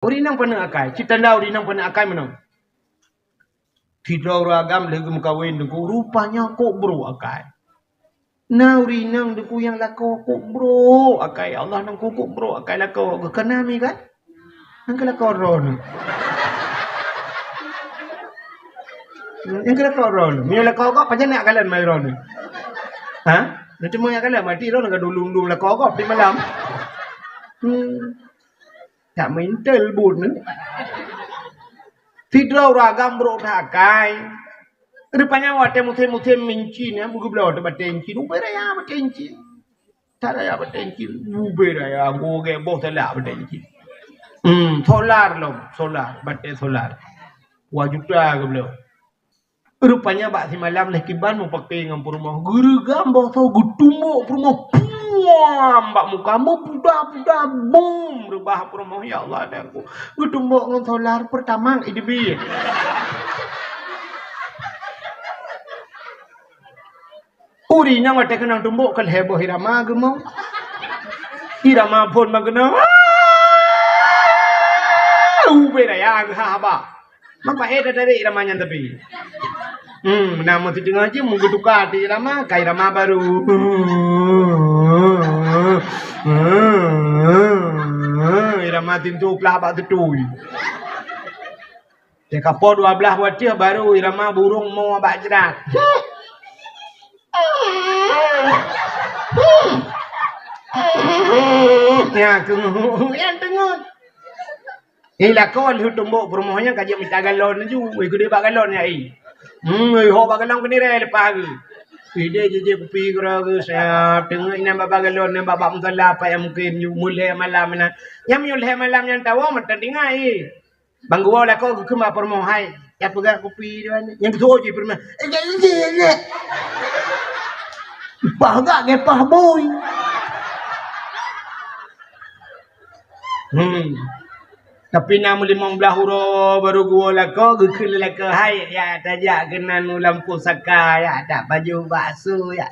Uri nang pana akai. Cita dah uri nang pana akai mana? Tidak ragam lagi mukawin dengku. Rupanya kok bro akai. Nah uri nang dengku yang lako kok bro akai. Allah nang kok bro akai lako. Kenami kan? Nang lako ron. Yang lako ron. Mio lako kok panjang nak kalian mai ron. Ha? Nanti mau yang kalian mati ron enggak dulung-dulung lako kok di malam. Tak mental bun. Tidak ragam bro akai. Rupanya wate musim minci ni buku belah wate batenci. Uberaya batenci. Tak ada batenci. Uberaya goge boh telah batenci. Solar loh, solar, bate solar. Wajuda ke belah. Rupanya bak si malam leh kiban mau pakai ngam rumah. Gerugam boh tau gutumbuk rumah. Puam bak muka mu budak boom rubah rumah ya Allah dan aku. Gutumbuk ngam solar pertama IDB. Uri nang wate kenang tumbuk kal heboh irama gemau. Irama pun magena. Uberaya haba. Mapa dari iramanya tapi. Nama tu dengar je menggeduka di irama, kai irama baru. Irama tintu pelabak tetui. Dia kapal 12 wajah baru irama burung mau abak jerat. Ya, yang tengok. Lakon hu tumbuk perumahannya kaji minta galon ju. Wei gede bak galon ya ai. Ho bak galon kini re lepas ke. Ide je kupi kira ke saya tengok ini bak galon ni bak mutala apa yang mungkin ju mulai malam na. Yang mulai malam yang tahu mata dengai. Bang gua lakon ke ma perumahan. Ya pegang kopi dia ni. Yang tu je perumahan. Je. Pah gak ke pah boy. Tapi nama 15 huruf baru gua lako gekil lako hai ya tajak kenan lampu saka ya tak baju bakso ya.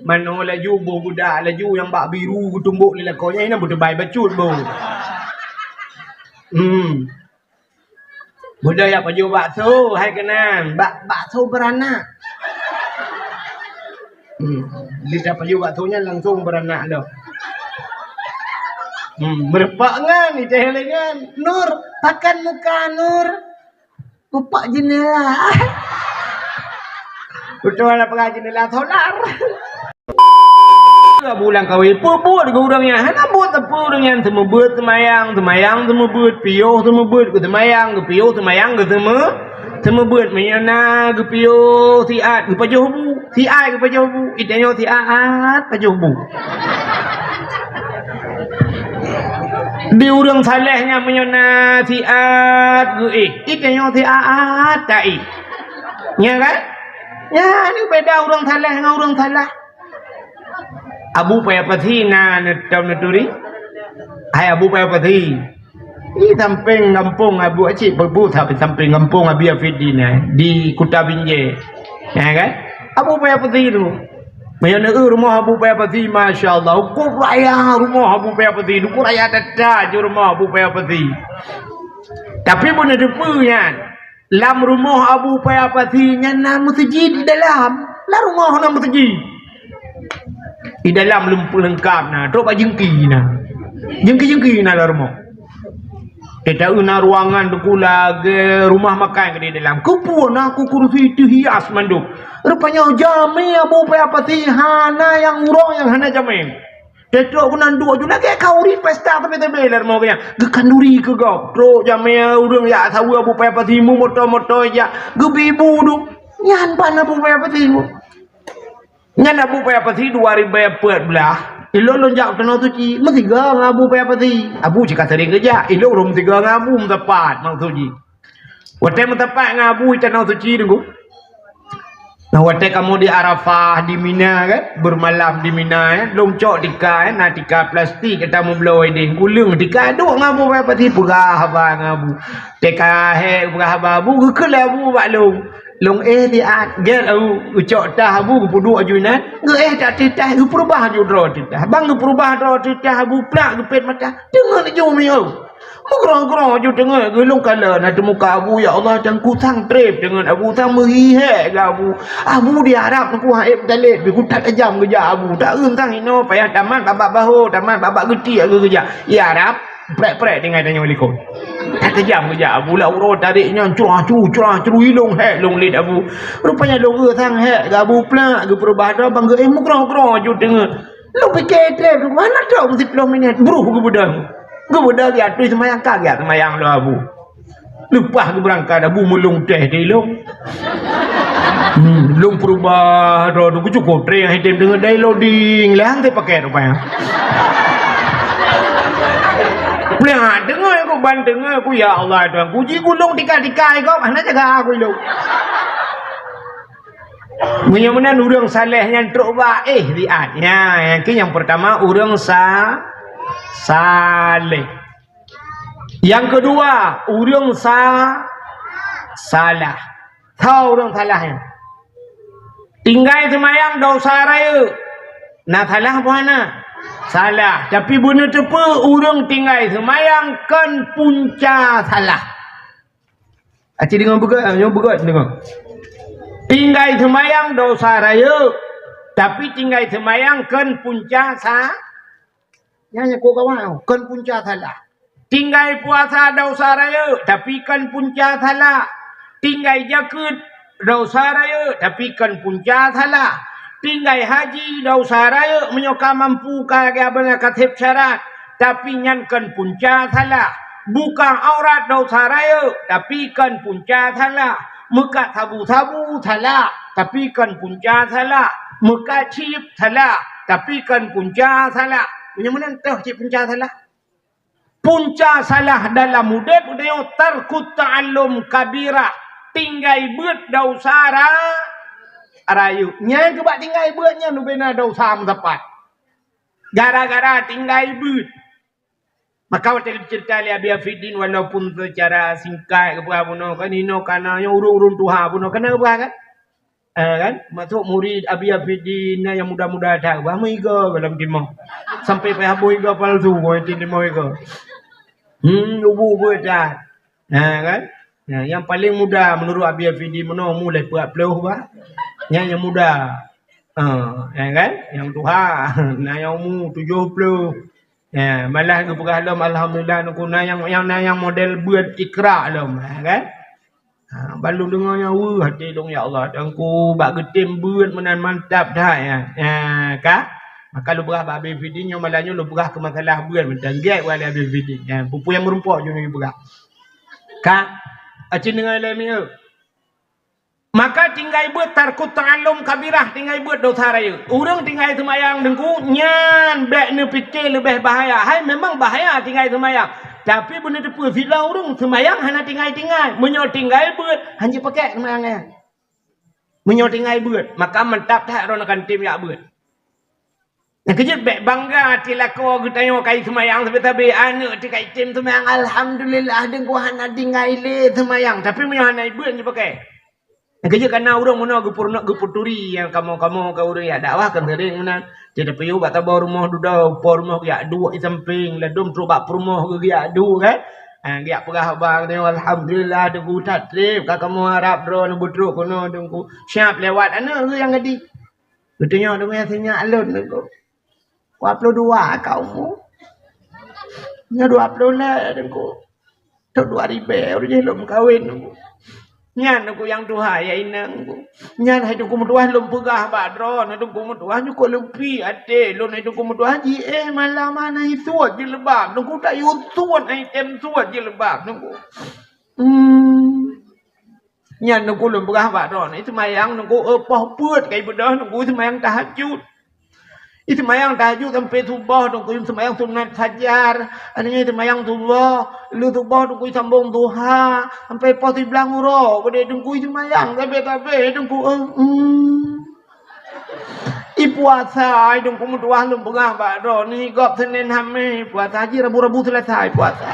Mana laju bo budak laju yang bak biru tumbuk ni lakonya ini budak baik bacut bo. Budak ya baju bakso hai kenan bakso beranak. Lidah baju baksonya langsung beranak dah. Merepak kan ni dengan Nur pakan muka Nur upak jendela betul lah pakai jendela solar bulan kawin buat ke orangnya hana buat apa orangnya semua buat semayang semua buat piyuh semua buat ke semayang ke piyuh semayang ke semua buat menyana ke piyuh tiat ke pajuh tiat ke pajuh itanya tiat pajuh di urang salehnya menyana tiat gue itanya tiat tai nya kan ya ni beda urang saleh dengan urang salah abu paya pati na tahun naturi hai abu paya pati ini samping kampung abu acik berbu tapi samping kampung abi afidi na di Kuta Binjai ya kan abu paya pati tu Mayana rumah Abu Payapati, Masya Allah. Ukur raya rumah Abu Payapati. Ukur raya dada je rumah Abu Payapati. Tapi pun ada punya. Lam rumah Abu Payapati nama masjid di dalam. Lah rumah nama masjid. Di dalam lengkap na. Tok pak jengki na. Jengki na lah rumah. Kita una ruangan tu lagi rumah makan ke di dalam. Kepun aku kursi itu hias manduk. Rupanya jami Abu Payapati hana yang urang yang hana jami. Tetok aku nanduk je lagi kauri pesta tapi tebelar mau kaya. Gekanduri ke kau. Truk jami urang ya tahu Abu Payapati mu moto-moto ya. Gebibu tu. Nyan pan Abu Payapati mu. Nyan Abu Payapati 2014. Ilo lonjak tanah suci, mesti gang Abu Payapati. Abu jika sering kerja, ilo rum tiga ngabu mentepat mang suci. Wate mentepat ngabu tanah suci dengku. Nah wate kamu di Arafah di Mina kan, bermalam di Mina ya, lomcok tika na tika plastik kita mau beloi ding gulung tika duk ngabu Payapati pegah abang ngabu. Teka he pegah abu ke Abu baklung. Long di at get au ucok dah abu pudu ajunan nge tak titah gu perubah ju dro titah bang gu perubah dro titah abu plak gu pet mata dengar ni ju mi au mugro ju dengar gu long kala na temu ka abu ya Allah dan ku tang trip dengan abu tang meri he ga abu di Arab ku haib dalit ku tak tajam geja abu tak eun tang ino payah taman babak bahu taman babak geti gu geja ya Arab prek dengan tanya walikon tak tajam geja abu la uro tariknya curah cu hilong he long lid abu rupanya long tang he ga abu plak gu perubah dah bang gu mugro ju dengar long pikir trip mana tahu 10 minit buru gu bedang dia tu semayang kaget semayang lo abu lepas gu berangkat abu mulung teh di long long perubah dah gu cukup trip hitam dengar dai loading lang te pakai rupanya Nah, dengar aku dengar aku ya Allah Tuhan. Puji gulung tika-tika kau mana jaga aku lu. Mudah-mudahan urang saleh yang truk riatnya. Yang pertama urang saleh. Yang kedua urang salah. Tahu urang salahnya. Tinggal semayang dosa raya. Nak salah apa nak? Salah, tapi benar tepa urang tinggal semayang kan punca salah. Acik dengar begat dengar. Tinggal semayang dosa raya, tapi tinggal semayang kan punca Nyanyi kau kawan, kan punca salah. Tinggal puasa dosa raya, tapi kan punca salah. Tinggal jakut dosa raya, tapi kan punca salah. Tinggal haji dosa raya menyoka mampu kagak benar katib syarat tapi nyankan punca salah buka aurat dosa raya tapi kan punca salah muka tabu-tabu salah tapi kan punca salah muka cip salah tapi kan punca salah yang mana tahu cip punca dalam mudah budaya tarkut ta'allum kabirah tinggal buat dosa rayu nya kebak tinggal beutnya nu bena dosa tepat gara-gara tinggal beut maka waktu cerita li Abi Afidin walaupun secara singkat ke puno kan ino kana yang urung-urung tuha puno kana apa kan masuk murid Abi Afidin yang muda-muda dah bah meiga dalam timah sampai payah boiga palsu boy timah iga ubu beut dah kan yang paling muda menurut Abi Afidin mulai 40 bah yang muda kan yang tua yang umur 70 malah ke pegalam alhamdulillah nak yang model buat ikra lam kan balu dengar yang hati dong ya Allah dan ku bak getim buat menan mantap dah kan maka lu berah Abi Fidin yang malahnya lu berah ke masalah buat macam gek wala Abi Fidin pupu yang merempok je ni berah kan acin dengan lemnya. Maka tinggal buat tarkut ta'allum kabirah tinggal buat dosa raya. Orang tinggal semayang dengku nyan baik ni fikir lebih bahaya. Hai memang bahaya tinggal semayang. Tapi benda depa bila orang semayang hanya tinggal. Menyo tinggal buat hanya pakai semayangnya. Menyo tinggal buat maka mentap tak orang akan tim ya buat. Nak kejut baik bangga tilako kita tanya kai semayang tapi anak tikai tim semayang alhamdulillah dengku hanya tinggal le semayang tapi menyo hanya buat je pakai. Kerja karena orang mana gepurturi yang kamu ke orang ya dakwah kan sering mana jadi piu bata bawa rumah dudau rumah ya dua di samping ledom terus bak rumah ke ya dua kan ya pegah bang ni alhamdulillah dengku tak trip kamu harap drone budruk kono dengku siap lewat ana yang ngadi betulnya dengku yang sinya alun dengku 22 kaumu nya 20 lah dengku tu 2000 orang belum kahwin dengku nyan aku yang tuha ya inang nyan hai tu kumtuah lum pegah badron tu kumtuah nyuko lempi ade lon hai tu kumtuah ji malam mana itu je lebab nunggu tak yutuan item tuat je lebab nunggu nyan nunggu lum pegah badron itu mayang nunggu apa puat kai bedah nunggu semayang tahajud itu semayang tahajud sampai subuh nunggu semayang sunat fajar adanya semayang subuh lu subuh nunggu sambung duha sampai pos bilang uro pada nunggu semayang sampai nunggu puasa nunggu mutuah lu pegah bakdo ni gop Senin Hamis puasa haji Rabu selesai puasa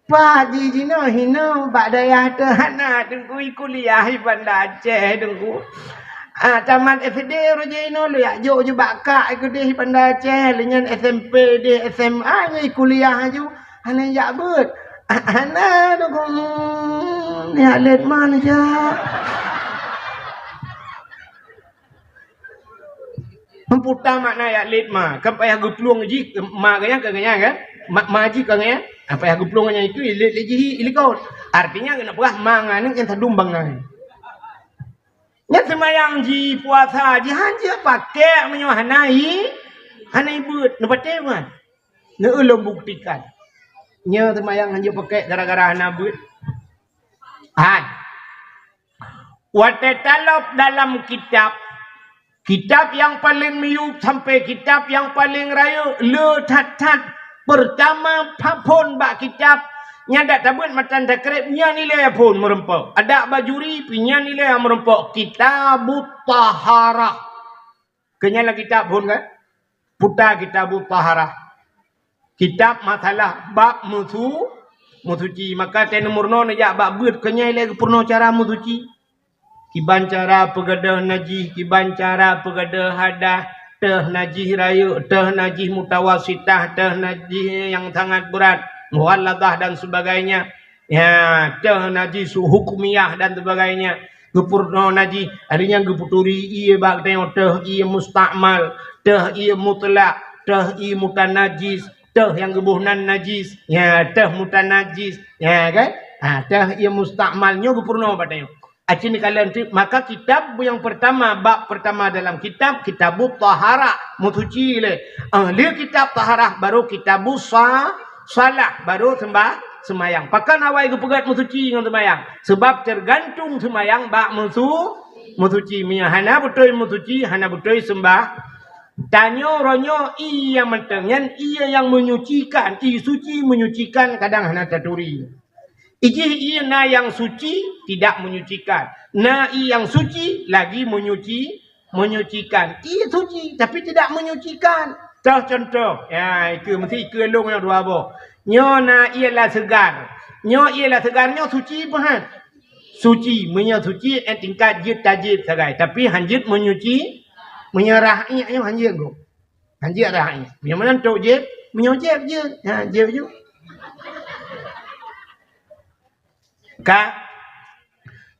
Pak di Cina hina bak daya hana tengku kuliah bandar Aceh tengku. Taman SD rojino lu ya jo je bakak aku deh bandar Aceh dengan SMP deh SMA nya kuliah ju hana ya bet. Hana tengku ni alet mana je. Memputar makna ya alet ma. Kan payah gupluang ji ma kaya kan? Maji kaya apa yang gupluannya itu ilikau. Artinya kena perah mangan yang terdumbang ngai. Nya semayang ji puasa ji hanja pakai menyohanai hanai but ne pate man. Ne ulum buktikan. Nya semayang hanja pakai gara-gara hana but. Watetalop dalam kitab yang paling miup sampai kitab yang paling raya le tat pertama pun bak kitab nyada tabun matan takrib nya nilai pun merempok ada bajuri punya nilai yang merempok kitabut taharah kenyala kitab pun kan putar kitabut taharah kitab masalah bab musuci maka ten murno ne jak bab beut kenyai purno cara musuci kiban cara pegadah najih kiban cara pegadah hadah teh najih rayu, teh najih mutawasitah, teh najih yang sangat berat, muwalladah dan sebagainya. Ya, teh najih hukumiyah dan sebagainya. Gepurno najih, artinya geputuri iya bak tengok teh iya mustakmal, teh iya mutlak, teh iya mutanajis, teh yang gebuhnan najis, ya teh mutanajis, ya kan? Teh iya mustakmalnya gepurno bak tengok. Acini kalian maka kitab yang pertama bab pertama dalam kitabut taharah musuci le. Le kitab taharah baru kitabus salah baru semayang. Pakan awai ke pegat musuci dengan semayang. Sebab tergantung semayang bab musuci minya hana betul musuci hana betul sembah. Tanyo ronyo iya mentengyan iya yang menyucikan, i suci menyucikan kadang hana taturi. Iji na yang suci tidak menyucikan. Na yang suci lagi menyucikan. Ia suci tapi tidak menyucikan. Contoh. Ya, itu mesti kelong yang dua boh. Nyo na ialah segar. Nyo ialah segar nyo suci pun. Suci, suci tingkat jid tajib segai. Tapi hanjit menyuci menyerahnya nyo hanjit go. Hanjit rahnya. Yang mana tok jid menyuci je. Ha, jid je.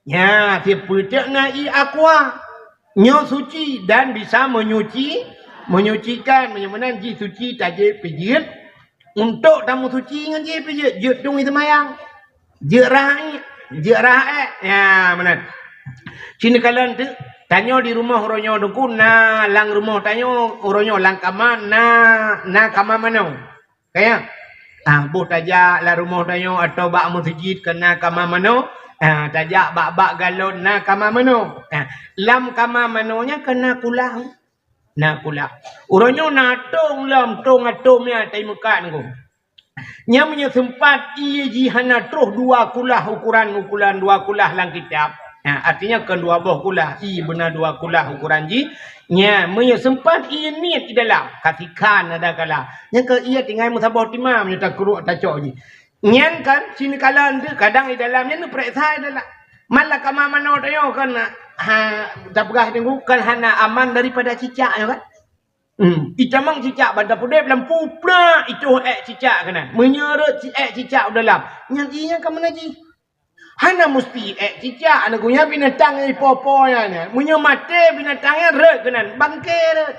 Ya, tiap-tiap nai aqua nyo suci dan bisa menyucikan menyamanan ji suci tajib pijit untuk tamu suci dengan ji pijit jut tung itu mayang jerah ya benar sini kalian tu tanyo di rumah ronyo dengku na lang rumah tanyo ronyo lang kaman na kamar mana kayak buh tajak lah rumah tanyo atau bak masjid kena kamar mano tajak bak galon na kamar mano lam kamar manonya kena kulah na kulah uronyo na tong lam tong atomnya tai mekan ko nya punya sempat ia jihana terus dua kulah ukuran dua kulah lang kitab artinya kan dua buah kulah benar dua kulah ukuran ji nya punya sempat ia niat di dalam katikan ada kala yang ke ia tinggal musabah timam nya tak kuruk tak cok ji nyan kan sini kalan tu kadang di dalamnya nu periksa dalam malah kama mano tayo kan dabgah tengok kan hana aman daripada cicak kan itamang cicak pada pudep lampu pula itu cicak kena menyeret cicak dalam nyan inya ke mana ji hana mesti cicak ana gunya binatang ai popoya nya munyo mate binatangnya rek kenan bangke rek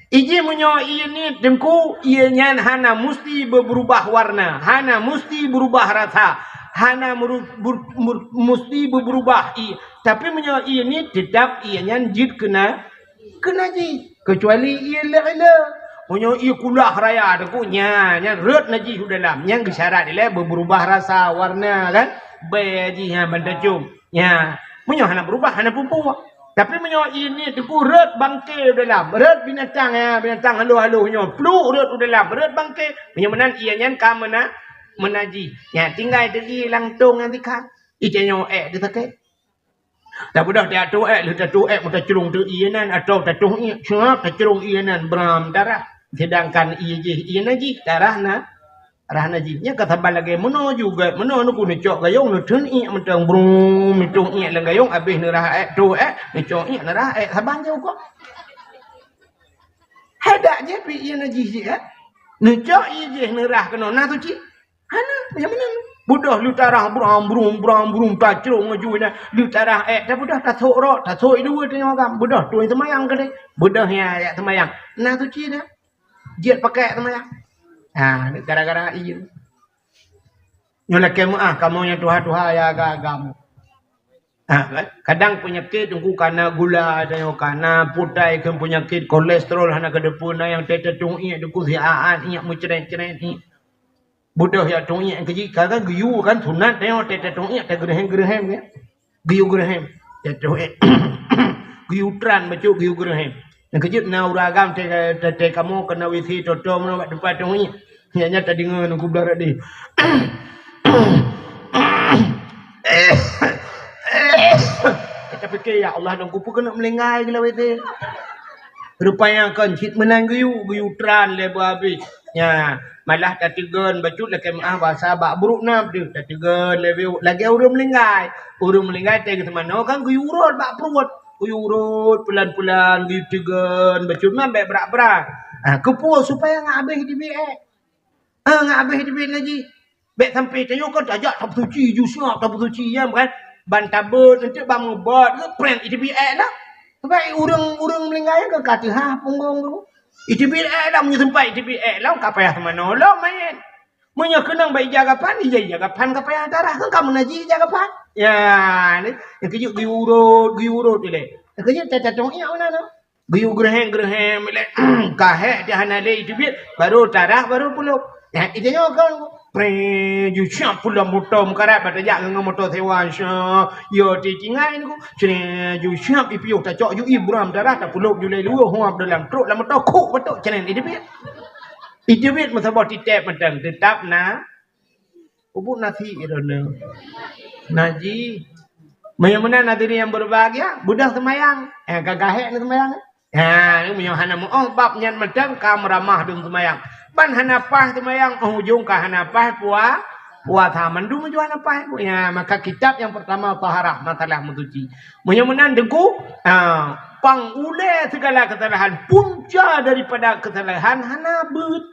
iji munyo ini dengku ianya hana mesti berubah warna hana mesti berubah rasa hana mesti berubah tapi munyo ini tetap ianya jid kena ji kecuali ia la munyo kulah raya dengku nya rek naji dalam yang gesyarat dia berubah rasa warna kan bayi benda cum ya munyo hana berubah hana pumpu tapi munyo ini dekurat bangke dalam red binatang binatang halu nyo plu red dalam red bangke munyo menan ianya ka menaji ya tinggal degi langtung nanti kan ijenyo dia take tak budak dia tu lu tu muta curung tu ianan atau tatuh siap tacurung ianan beram darah sedangkan iye naji darah na Arah naji. Nya kata bal lagi meno juga. Meno nu ku ni cok gayung nu thun i mentang brum mitung i lang gayung habis ni rah tu ni cok i na rah saban je kok. Hadak je pi i naji si Nu cok i je ni rah kena na tu ci. Hana macam mana? Budah lu tarah brum tacrung ngaju na lu tarah dah budah tak thok ro tak thok dua tu ngam budah tu semayang ke budah ya semayang. Na tu ci dah. Jiat pakai semayang. Gara-gara iya. Nyola kemu kamu yang tuha-tuha ya agam. Kadang penyakit tunggu karena gula ada yang karena putai ke penyakit kolesterol hana ke depan yang tetetung iya duku siaan iya muceren-ceren iya. Budah ya tung iya keji kadang giyu kan sunat tengok tetetung iya gerhem ya. Giyu gerhem. Tetetung giyu tran macam giyu gerhem. Yang keji na uragam te kamu kena wisi toto mana buat tempat tung iya. Nyanya tadi nunggu belara di. Kita fikir ya Allah nunggu pun kena melengai gila wete. Rupanya kan cit menang giyu tran le habis. Ya, malah tatigan bacut le kemah bahasa bak buruk nap dia. Tatigan le lagi urang melengai. Urang melengai teh mana kan giyu urut bak perut. Giyu urut pelan-pelan giyu tigan bacut mah baik berak-berak. Kepuas supaya ngak habis di biak. Ngak habis di biak lagi. Baik sampai tanya kan tajak tak bersuci jusnya tak bersuci ya kan. Ban tabut nanti bang ngebat ke print di biak lah. Sebab urang melengai ke kata punggung tu. Itu biak lah punya tempat itu biak lah kau payah mana lah main. Punya kenang baik jagapan jagapan kau payah darah kan kamu naji jagapan. Ya ni yang kejut giurut tu le. Yang kejut tetong iya mana tu. Giu gerhem le kahek dia hana le itu biak baru darah baru puluk. Ya itu kan pre ju siap pula motor makarat pada jak dengan motor sewa sya yo ti cingai ni ku cene ju siap ipiu tak cok ju ibram darah tak puluk ju le lu huap dalam truk dalam motor kuk betul cene itu biat masa bot titep mentang tetap na ubuk nasi irone naji mana nadiri yang berbahagia budak semayang gagahek ni semayang ni menyohana mu bab nyan mentang kam ramah dum semayang ban hanapah semayang ujung ke hanapah puas mandu menuju hanapah ya maka kitab yang pertama taharah masalah mensuci menyemenan deku pangule segala kesalahan punca daripada kesalahan hanabut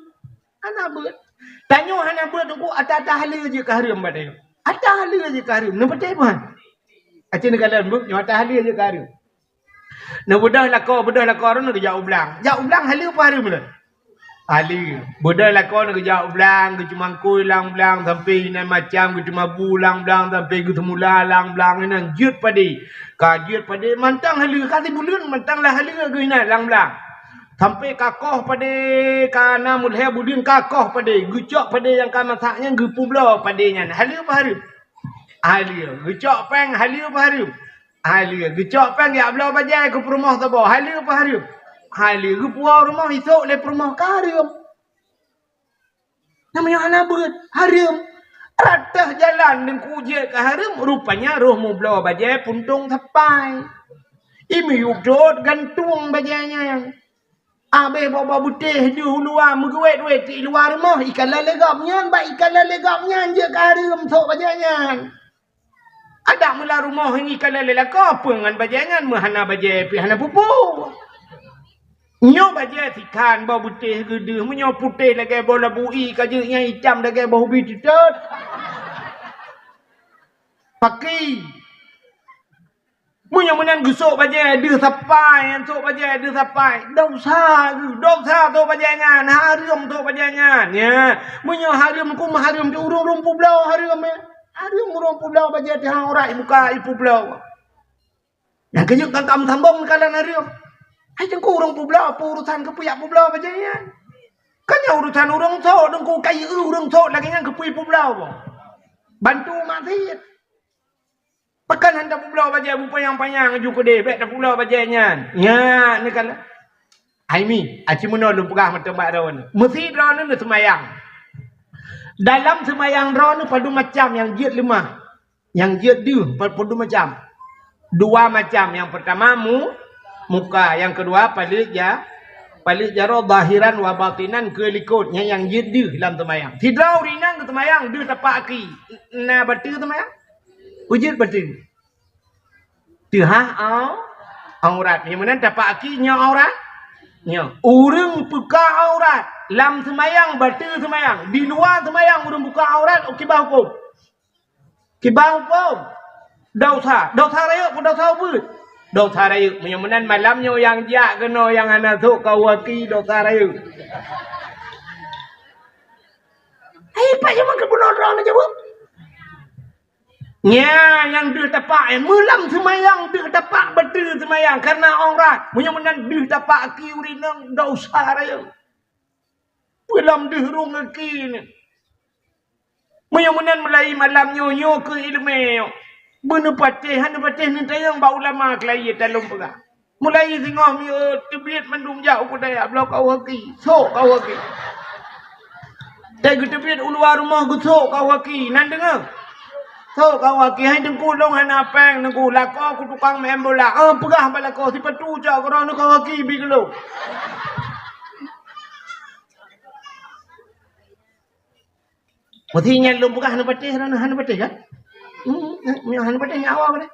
tanyo hanabut deku ada hala je ke haram badai ada hala je ke haram ne betul puan acin negala bu nyo ada hala je ke haram ne bedah lako ron ne jauh belang hala apa haram ne Ali, bodoh lah kau nak jauh belang, ke cuma kuilang belang sampai ini macam ke cuma bulang belang sampai ke semula lang belang ini jut padi, kajut padi mantang halu kasi bulan mantang lah halu ke ini lang belang sampai kakoh padi kana mulai bulan kakoh padi, gucok padi yang kan masaknya gupu belau padinya halu apa haru? Halu, gucok peng halu apa haru? Halu, gucok peng ya belau bajai ke rumah tabo halu apa haru? Hali rupuah rumah esok le rumah haram. Namanya hanabut haram. Ratah jalan dan kujek ke haram rupanya rohmu belau bajai puntung sapai. Imi yukdot gantung bajainya yang abe bawa butih di luar menguet-uet di luar rumah ikan lalegapnya baik ikan lalegapnya je ke haram sok bajainya. Ada mula rumah ini ikan lalegap apa dengan bajainya mahana bajai pi hana pupu. Nyo baja ikan bau putih gede, menyo putih lagi bau labui kajanya hitam lagi bau bitit. Pakai. Menyo menan gusuk baja ada sapai, sok baja ada sapai. Dosa tu bajangan, haram tu bajangan. Ya, menyo haram ku haram tu urung pulau haram ya. Haram urung pulau baja ti hang ora buka ipu pulau. Yang kejuk kan kamu sambung kalan haram. Hai jengku urang pulau apa urusan kepuyak pulau bajangan. Kan yang urusan urang sok dengku kai urang sok lagi yang kepui pulau. Bantu mati. Pekan hendak pulau bajangan payang-payang aju ke debek dak pulau bajangan. Ya ni kan. Hai mi, aci meno lu pegah mata mak ron. Mesti ron ni semayang. Dalam semayang ron padu macam yang jiat lemah. Yang jiat dia padu macam. Dua macam. Yang pertama muka, yang kedua palit Palijarah zahiran wa batinan kelikutnya yangดื้อdalam temayang. Tidrau rinang ke temayangดื้อtapak aki. Na betul temayang? Ujud betul. Tuha aurat. Yang mana tapak aki nya aurat? Nya. Urang buka aurat. Lam temayang betul temayang. Di luar temayang urang buka aurat. Kibah hukum. Kibah hukum. Dosa. Dosa raya pun dosa ubud. Dosa raya. Menyamanan malamnya yang jak kena yang anak tu kau waki dosa raya. Pak yang makan bunuh orang aja bu. Ya, yang dia tapak malam semayang dia tapak betul semayang karena orang menyamanan dia tapak kiri nang dosa raya. Malam dia rung kiri. Menyamanan mulai malam nyo ke ilmu. Benda patih ni tayang ba ulama kelai dalam pegah. Mulai tengok mi tebit mendung jauh ku daya blok kau haki. Sok kau haki. Tegu tebit uluar rumah ku sok kau haki. Nan dengar. Sok kau haki hai dengku long han apeng dengku lako ku tukang main bola. Pegah balako si petu jak korang kau haki bi gelo. Mestinya lu pegah han patih han patih kan? Han patih nyawa apa?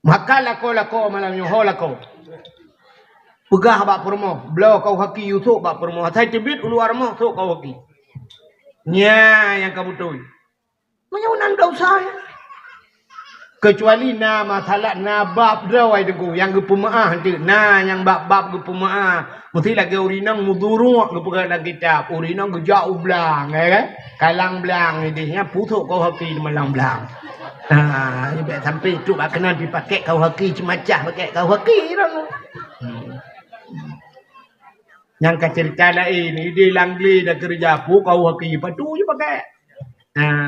Maka lako malam nyoho lako. Pegah bak permo, blau kau haki yusuk bak permo. Sai tebit uluar mo sok kau haki. Nya yang kamu betul. Menyunan dosa ya. Kecuali na masalah na bab drawai deku yang gepemaah tu. Na yang bab gepemaah. Mesti lagi urinang muduruk ke pegang kitab. Urinang ke jauh belang kan? Kalang belang ni dia putuk kau haki malang belang. Ini sampai tu bak kena dipakai kau haki cemacah pakai kau haki dah. Yang cerita lain ni dia langli dah kerja pu kau haki patu je pakai.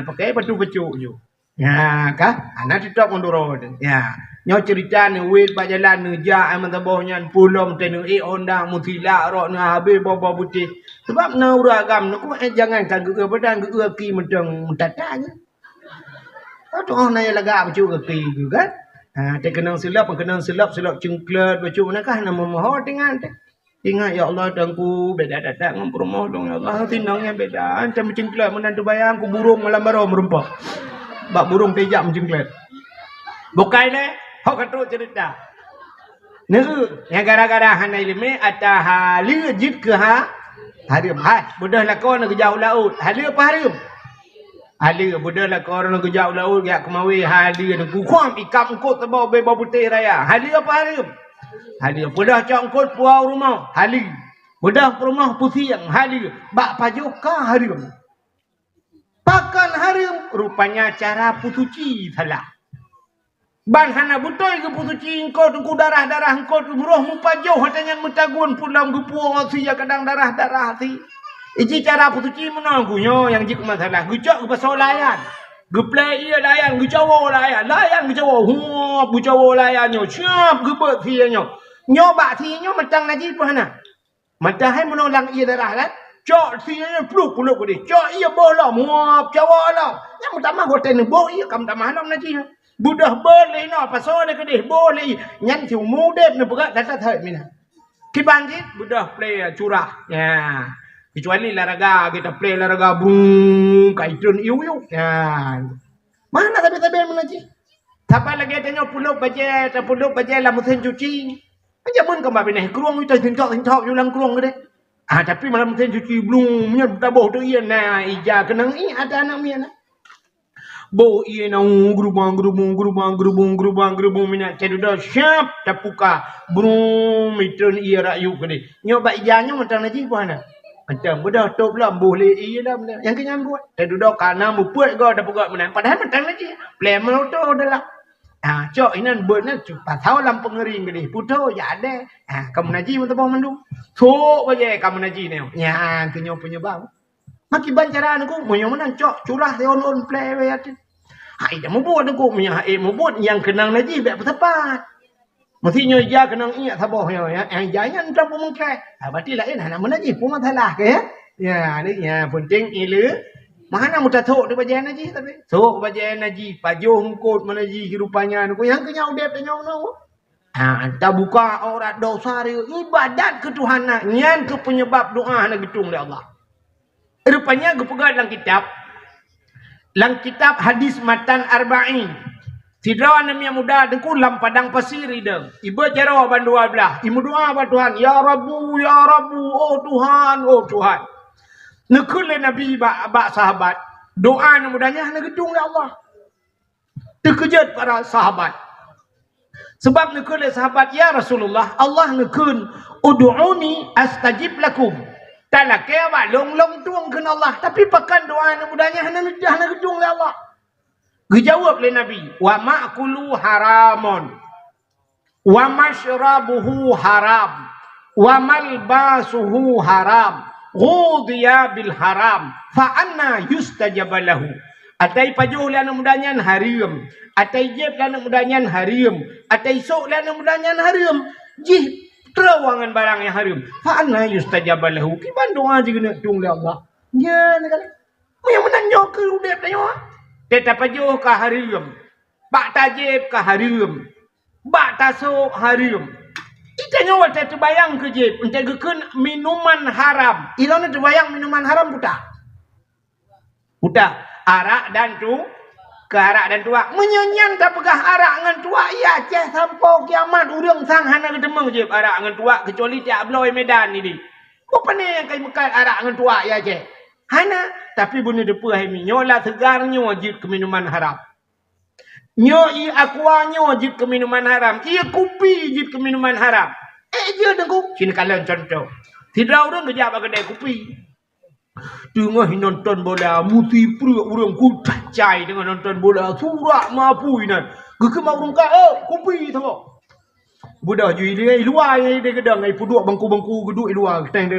Pakai patu pecuk je. Ya kah? Anak tidak mundur. Ya. Nyo cerita ni wait ba jalan ni ja aman tabohnya pulom tenu ondang mutila rok ni habis baba putih. Sebab na uragam nak jangan kan ge badan ge ki medang mentatanya. Tu orang nak laga baju ke ki kan? Te kenang silap cengklet baju manakah nama mohon dengan te. Ingat ya Allah dangku beda dadak ngam promo dong ya Allah tinangnya beda. Macam cengklet menantu bayang ku burung malam baru merempah. Bak burung pejak mencengklet. Bukai le, hok katruk cerita. Neu yang gara-gara hanai lime atah halu jid ke harim. Budah lakon ke jauh laut. Halu apa harim? Halu budah lakon ke jauh laut ya kemawi halu ku kuam ikam kut tebau bebau putih raya. Halu apa harim? Halu budah congkut puau rumah. Halu budah rumah putih yang halu bak pajoka harim. Pakan harim rupanya cara putuci salah. Ban hana butoi ke putuci engkau tunggu darah-darah engkau roh mupajau hatanya mutagun pulang gupuang sia kadang darah-darah ti. Iji cara putuci menanggunyo yang jik masalah. Gucok ke pasal layan. Geplay ia layan, gucawo layan. Layan gucawo. Gucawo layannya. Siap gebet sianya. Nyobak sianya macam najis pun hana. Macam hai menolak ia darah kan. Cok sianya peluk dia. Cok ia bola muap Jawa lah. Yang utama hotel ni boh ia kam tak malam najis. Budah boleh no pasal dia kedih boleh nyan tiu mudep ni berat data thai mina. Kibanjit budah play curah. Ya. Kecuali laraga kita play laraga bung kaitun iu. Ya. Mana tapi menaji. Siapa lagi tanya puluk baje lah mesin cuci. Aja pun kembali bineh keruang itu tintok ulang keruang gede. Tapi malam mesin cuci belum menyat taboh tu ia na ija kenang ada anak mia na. Bo iya na gerubang minat cedoda siap tapuka brum mitun iya rayu gede. Nyoba ijanya mentang naji puana. Macam budak top lah boleh iya lah yang kenyang buat. Cedoda kana mupuat go tapuka menang padahal mentang naji. Plemel tu adalah. Cok inan buatnya cepat tahu lam pengering gede. Puto ya ada. Kamu naji mentang mandung. Sok aja kamu naji ni. Ya kenyo penyebab. Maki bancaran aku moyo menang cok curah teon play we ati. Hai dah mubut aku punya mubut yang kenang naji baik tepat. Mestinya dia kenang ingat saboh ya. Yang jaya entah pun mungkin. Berarti lain nak menaji pun masalah ke ya. Ya ni ya penting ilu. Mana mudah tok di bagian naji tapi. Tok bagian naji pajuh ngkut menaji rupanya aku yang kenyau dep kenyau no. Anta buka aurat dosa dia, ibadat ketuhanan, nyan ke penyebab doa nak gedung oleh Allah. Rupanya gepegat dalam kitab hadis matan arba'in. Sidrawan yang muda dengku lam padang pasir ida. Iba jarawa bandua belah. Imu doa ba Tuhan, ya Rabbu, oh Tuhan, oh Tuhan. Nekul Nabi ba sahabat. Doa yang mudanya nak gedung oleh Allah. Terkejut para sahabat. Sebab nekul sahabat, ya Rasulullah, Allah nekun ud'uni astajib lakum. Tak lah kaya abang long tuang kena Allah. Tapi pakan doa yang mudahnya hana gedung oleh Allah. Dijawab oleh Nabi. Wa ma'kulu haramun. Wa mashrabuhu haram. Wa malbasuhu haram. Ghudiya bil haram. Fa'anna yustajabalahu. Atai pajuh lana mudahnya harim. Atai jeb lana mudahnya harim. Atai sok lana mudahnya harim. Jih. Terawangan barang yang haram. Fa'anna yustajabalahu. Kiban doa je kena gedung oleh Allah. Ya, nak kata. Yang menanyo ke udep tanyo. Tetap pajuh ke haram. Bak tajib ke haram. Bak tasuk haram. Itanya waktu terbayang ke jib. Untuk gekun minuman haram. Ilana terbayang minuman haram buta. Buta. Arak dan tu. Ke arak dan tuak. Menyanyian tak pegah arak dengan tuak. Ya, ceh sampai kiamat. Urang sang hana kedemang je arak dengan tuak. Kecuali tiap beloi medan ni. Apa ni yang kaya mekat arak dengan tuak ya, ceh? Hana. Tapi bunyi depa ini. Nyolah segarnya wajib ke minuman haram. Nyo aquanya wajib ke minuman haram. Ia kopi wajib ke minuman haram. Je dengku. Sini kalian contoh. Tidak orang kejap kedai kopi. Tengah nonton bola, muti perut orang ku cacai dengan nonton bola. Surak mampu ini. Geke mau orang kata, kopi sama. Budak je dia luar dia gedang ai puduk bangku-bangku geduk luar. Teng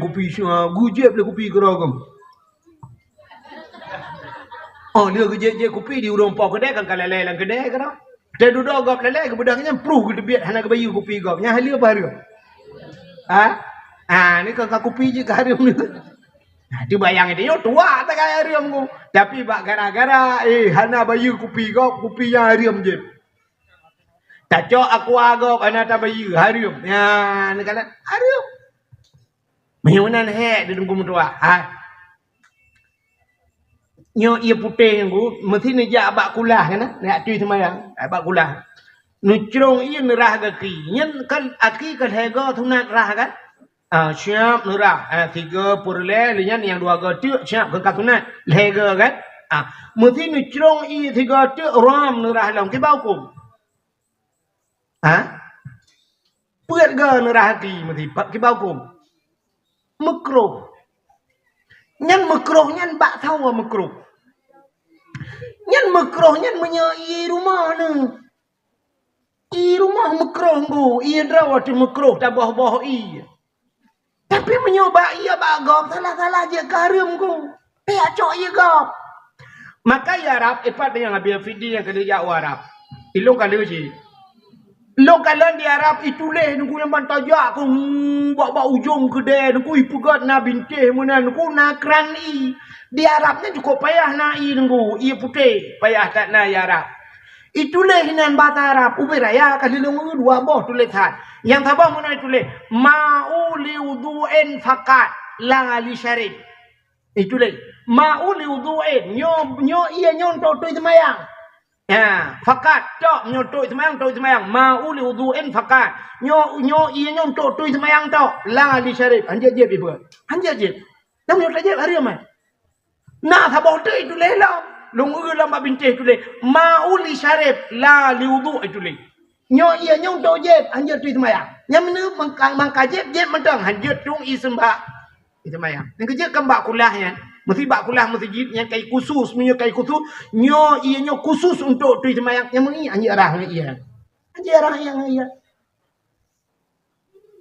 kopi semua. Gujep le kopi keragam. Oh dia gejek kopi di urang pau kedai kan kalai lang kedai kan. Dia duduk gap lalai ke bedangnya pruh ke debiat hana ke bayu kopi gap. Nya halia apa haria? Ni kan kopi je ke haria ni. Dia bayang dia tua tak kaya haram ku. Tapi bak gara-gara hana bayu kopi gap, kopi yang haram je. Tak cok aku agak hana tak bayu haram. Ya ni kala haram. Mehunan he di dengku mutua. Nyo ia putih ku mesti ni jak abak kulah kan nak tui semayang abak kulah. Nucrong ia nerah gaki. Nyen kan aki kan hega tunat rah kan. Siap nerah. 3 purle lian yang 2 gatuk siap ke katunat hega kan. Mesti nucrong ia 3 gatuk ram nerah long ke bau kum. Puat ga nerah hati mesti ke bau kum. Makruh. Nyen makruh nyen bak tahu makruh. Nyen makruh nyen menyai rumah ni. I rumah makruh ku. I drawat makruh tak bawah-bawah i. Tapi menyoba ia bagap salah-salah je karim ku. Pihak cok ia gap. Maka ya Arab ipat yang ambil video yang kerja Arab. Ilong kalau je. Lo kalau di Arab itu leh nunggu yang bantajak ku bawa ujung kedai nunggu ipugat na bintih mana nunggu nakran i. Di Arabnya cukup payah na i nunggu i putih payah tak na ya Arab. Itu leh hinan bahasa Arab ubi raya kali nunggu 2 boh tulisan. Yang tabah mana itu leh ma'u li wudu'in fakat la li syarib. Itu leh ma'u li wudu'in nyo iya nyontok tu semayang. Ya, fakat tok nyotok semayang mau li wudu'in fakat nyo iya nyontok tu semayang tok la li syarib anjat je ibu anjat je nam nyot je hari mai na thabau tu itu le la lungu la ma bintih tu le mau li syarib la li wudu' itu le nyo iya nyontok je anjat tu semayang nyam ne mangka je mentang anjat tung i sembah semayang ni kerja kembak kulahnya. Mesti bak kulah masjid yang kai khusus punya kai khusus nyo ianya khusus untuk tu semayang yang mengi anji arah ni ia. Anji arah yang ia.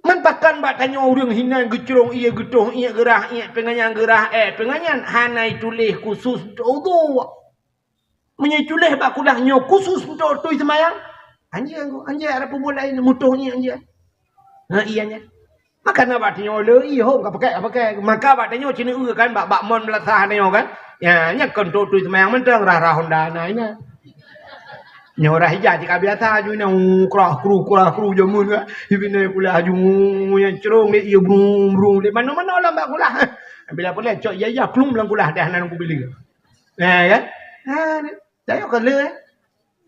Mentakan bak tanya orang hinan gecrong ia gedoh ia gerah ia penganyan gerah penganyan hanai tulih khusus untuk tu. Menyai tulih bak kulah nyo khusus untuk tu semayang. Anji arah pemulai mutuh ni anji. Ianya. Maka nak buat tanya le ho ka pakai maka buat tanya cina kan bak mon melasah tanya kan ya nya kon tu semayang mentang rah Honda naina Nya orang hijau cakap biasa aju ni kurah kru jamun ke. Ibine pula aju yang cerong dia ia brum dia mana-mana lah mbak kulah. Bila pula cok ya klum lang kulah dah nan aku beli. Kan? Saya kala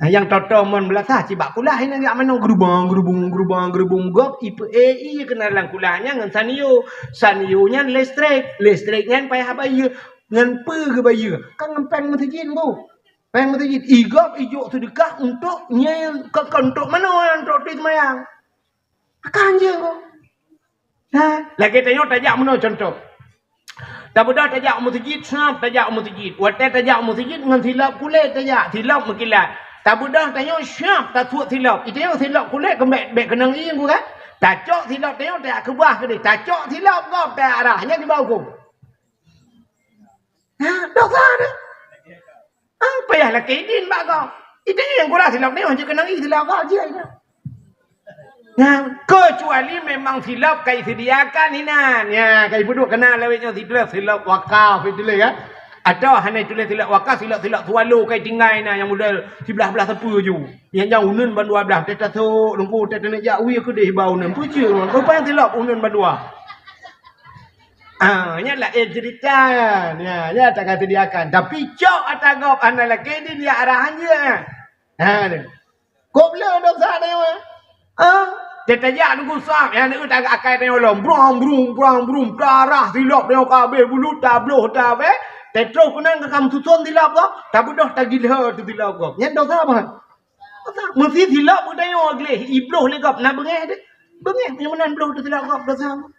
yang toto mon belasah cibak kulah ini agak mana gerubung gop IPAI kenal lang kulahnya ngan sanio nya listriknya payah bayar ngan pe ke bayar kan ngempeng masjid bu. Yang masjid igap ijuk sedekah untuk untuk mana untuk di semayang. Akan je kau. Lagi tanya tajak mana contoh. Tak pada tajak masjid, snap tajak masjid. Watai tajak masjid dengan silap kulit tajak, silap mekilat. Tak pada tanya snap tak suat silap. Itu yang silap kulit kembek kenang ini kan. Tacok silap tanya tak kebah ke dia. Tacok silap kau tak arahnya di bawah kau. Dosa dia. Payahlah kedin bak kau. Itu yang kurang silap ni macam kena silap kau je. Kecuali memang silap kai sediakan inan. Ya, kai buduk kena lewatnya silap wakaf itu lah ya. Atau hanya tulis silap wakaf silap tualu kai tinggal inan yang model sebelah tepu je. Yang jauh unun bandua belah teta tu lungku teta nak jawi ke deh bau nan puja. Kau payah silap unun bandua. Nya lah cerita ya tak kata dia akan tapi cok atagop analak kedin dia arahannya kau boleh dosa dia tetajak nunggu sam yang nak tak akai dia lom brum darah silap dia kabeh bulu tabloh tabe tetro kunan kam susun silap kau tak bodoh tak gila tu silap kau nya dosa apa mesti silap budaya agle ibloh le kau nak bengeh yang mana ibloh tu silap kau dosa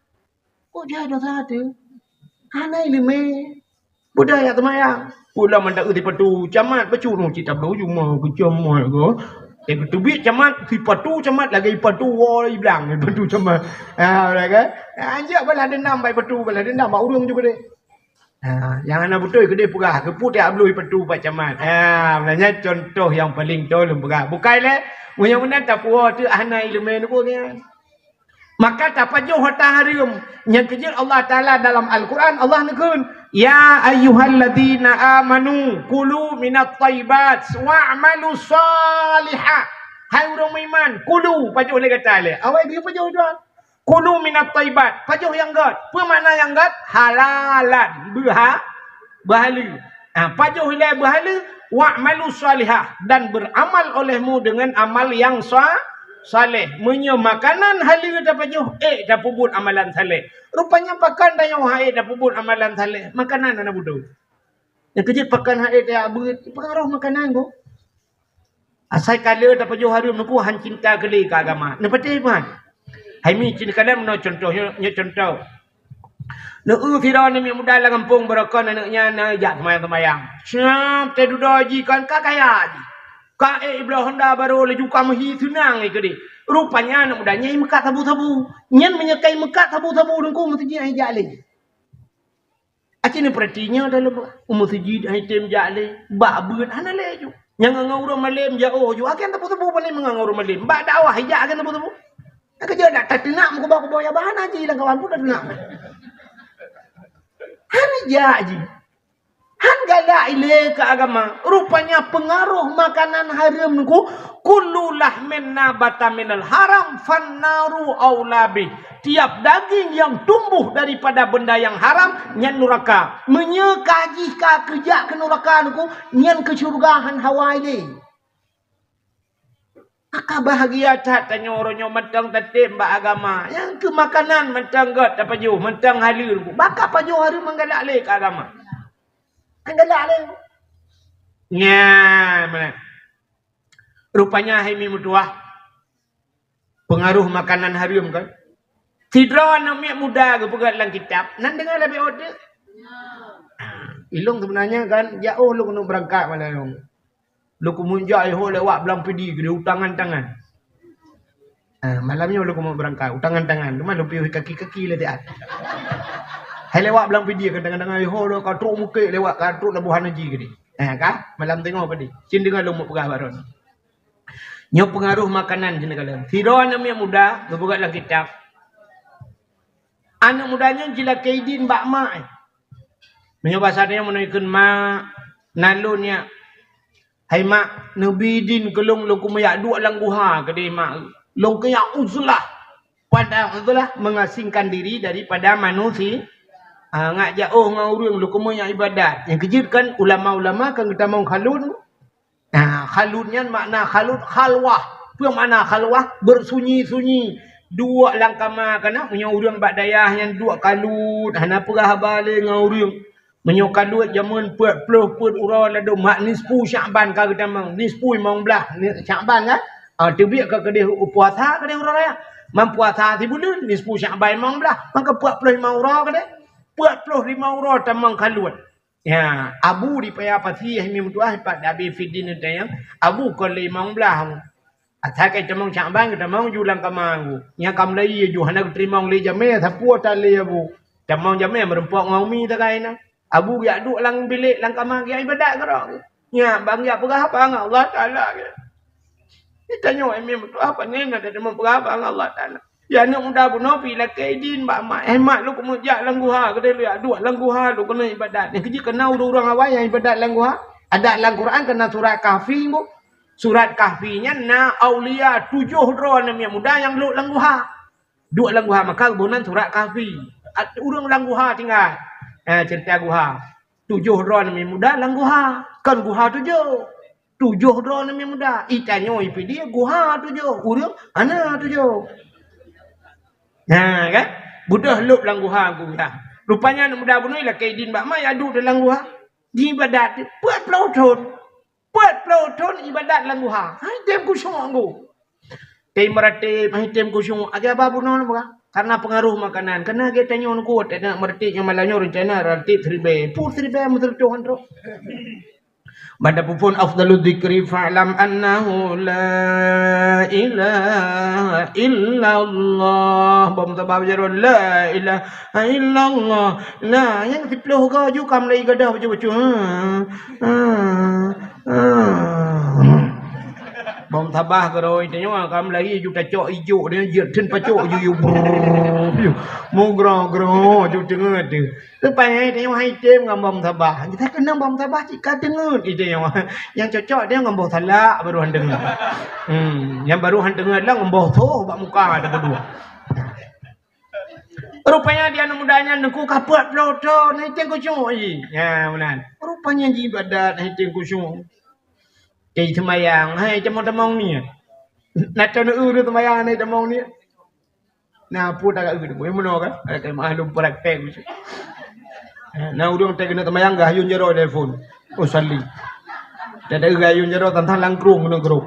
kok dia dosa tu? Hanai lime. Budaya temayang. Pula mandak di patu camat pecurung cita bau cuma kecamat ke. Ketubik camat si patu camat lagi patu woi bilang patu camat. Kan? Anjak bala dendam bai patu bala dendam bau urang juga deh. Yang anak betul ke dia pegah ke put dia blui patu pak camat. Sebenarnya contoh yang paling tolong pegah. Bukai le. Munya-munya tak puas tu hanai lime ni pun dia. Maka tapajuh harim yang kecil Allah Ta'ala dalam Al-Quran Allah negun ya ayyuhalladzina amanu kulu minat tayyibat wa'malu salihah. Hai orang beriman kulu pajuh lagi kata le awak dia pajuh tuan kulu minat tayyibat pajuh yang god apa makna yang god halalan berhala pajuh le berhala wa'malu salihah dan beramal olehmu dengan amal yang saleh, menyo makanan halil dapat jo dapat buat amalan saleh. Rupanya pakan dah yang haid dapat buat amalan saleh. Makanan anak bodoh. Yang kecil pakan haid dia buat pengaruh makanan go. Asai kala dapat jo harum nuku han cinta kali ke agama. Nepati pan. Hai mi cin kala meno contohnya contoh. Nu Firaun ni muda lah kampung berakon anaknya na jak semayang. Siap teduda ji kan kakaya ji. Ka iblah honda baru laju kamahi tunang ke dia. Rupanya anak muda nyai mekat tabu-tabu. Nyan menyekai mekat tabu-tabu dengku masjid ai jale. Acine pertinya dalam masjid ai tem jale. Ba beun ana leju. Yang ngau malam jauh ju akan tabu-tabu paling mengangau malam. Ba dakwah hijak akan tabu-tabu. Aku je dak tenak muka bawa ya bahan aji lang kawan pun dak tenak. Han jaji. Han gala ile ke agama. Rupanya pengaruh makanan haram niku kullu lahmin nabata minal haram fannaru aulabi. Tiap daging yang tumbuh daripada benda yang haram nyan neraka. Menyekaji ka kerja ke neraka niku nyan ke syurgahan hawa ile. Maka bahagia tak tanya orangnya mentang tetep mbak agama. Yang ke makanan mentang got apa ju mentang halil niku. Maka pajuh hari menggalak le ke agama. Anggalak le. Nya mana? Rupanya himi mutuah. Pengaruh makanan haram kan? Tidra namanya muda ke pegat dalam kitab. Nan dengar lebih order. Ilung sebenarnya kan jauh lu kena berangkat mana lu. Lu kumunjak ho lewat belang pedi ke utangan tangan. Malamnya lu mau berangkat utangan tangan. Cuma lu pergi kaki-kaki le dia. Hai lewat belang pedi ke tangan-tangan ho lu katruk muka lewat katruk labuhan haji ke dia. Kan? Malam tengok apa dia. Cin dengar lu mau pegah baron. Nyo pengaruh makanan jenis kalian. Firaun namanya muda, berbuat dalam kitab. Anak mudanya jila kaidin bak mak. Menyo bahasanya menunjukkan mak nalunnya. Hai mak Nabi din kelong long kumayak dua lang guha ke dia mak. Long kayak uzlah. Pada uzlah mengasingkan diri daripada manusia. Ngak jauh ngau urang lu kumayak ibadat. Yang kejutkan ulama-ulama kan kita mau khalun. Khalunnya makna khalwah. Apa makna khalwah? Bersunyi-sunyi. Dua lang kamar kana punya urang bak dayah yang dua kalut. Hana perah balik ngau urang. Menyokan duit jaman put urang lado mak nisfu Syaban ka kita mang nisfu mong belah Syaban kan tebik ka kedih puasa kedih urang raya mempuasa ti bulan nisfu Syaban mong belah maka 45 urang kedih 45 urang tamang kalut ya abu di paya pati mi mutuah pat dabi fidin tayang abu ko 5 belah athakai tamang Syaban kita mang julang kamang nya kam lai ju hana terima le jame sapu tali abu tamang jame merempok ngaumi takai na Abu ya duk lang bilik lang kamar ya ibadat kerang. Ya bang ya perah apa Allah Taala ke. Kita nyo emem tu apa ni nak ada perah apa Allah Taala. Ya nak muda buno pi la kaidin ba mak mak lu kemujak lang guha ke dia duk lang guha lu kena ibadat. Ni kerja kena orang awal yang ibadat lang guha. Ada lang Quran kena surat Kahfi bu. Surat Kahfinya na aulia 7 dron yang muda yang lu lang guha. Duk lang guha maka bunan surat Kahfi. Urang lang guha tinggal. Cerita guha 7 ron mi muda lang guha kan guha 7 ron mi muda itanyo ipi dia guha 7 urang ana 7 kan budah lup lang guha guha rupanya muda bunoi la kaidin bak mai adu dalam guha ibadat puat ploton ibadat lang guha hai tem ku syong go tem merate hai tem ku syong aga ba bunon ba karena pengaruh makanan. Kena kita nyon kuat nak mertik yang malanya rencana relatif ribe. Pur ribe mutul Tuhan ro. Bada pun afdalud dzikri fa'lam annahu la ilaha illallah. Bom tabab jarun la ilaha illallah. Nah, yang 10 gaju kam lai gadah baca-baca. Bom tabah ke rồi thì nhưng kam lai ju ta cok ijo dia jeut trên pa cok ju mo gro ju dengar tu. Lepas ni hai tem ngam bom tabah. Kita kena bom tabah jika dengar itu yang cocok dia ngam bom talak baru han dengar. Yang baru han dengar lah ngam bom tu bak muka ada berdua. Rupanya dia mudanya nengku kaput ploto naik tengku syung aji. Ya benar. Rupanya ibadat naik tengku syung. Jadi semayang, hai temong ni. Nak cakap uru semayang ni temong ni. Nah, pun tak uru, boleh mana kan? Ada maklum praktek macam. Nah, urang tak kena semayang gah yun jero telefon. Oh salli. Tak ada gayun jero tentang langkrung guna grup.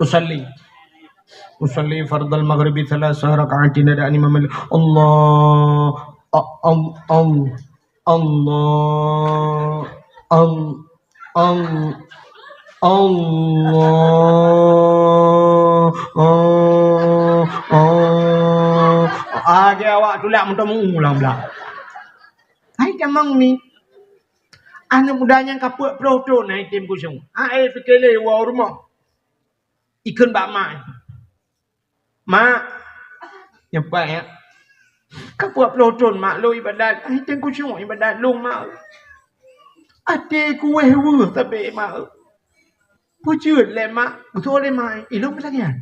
Usalli fardal maghribi 3 rakaatin ada imam Allah Age awak tulak muntah mengulang pula. Hai jamang ni. Anak mudanya kaput proto naik tim kusung. Fikir wa rumah. Ikan bak mak. Mak. Nyampai ya. Kaput proto mak lo ibadat. Hai tim kusung ibadat lo mak. Ate kuwe wu tapi mak. Pujud le mak. Betul le mak. Ilong pelagian.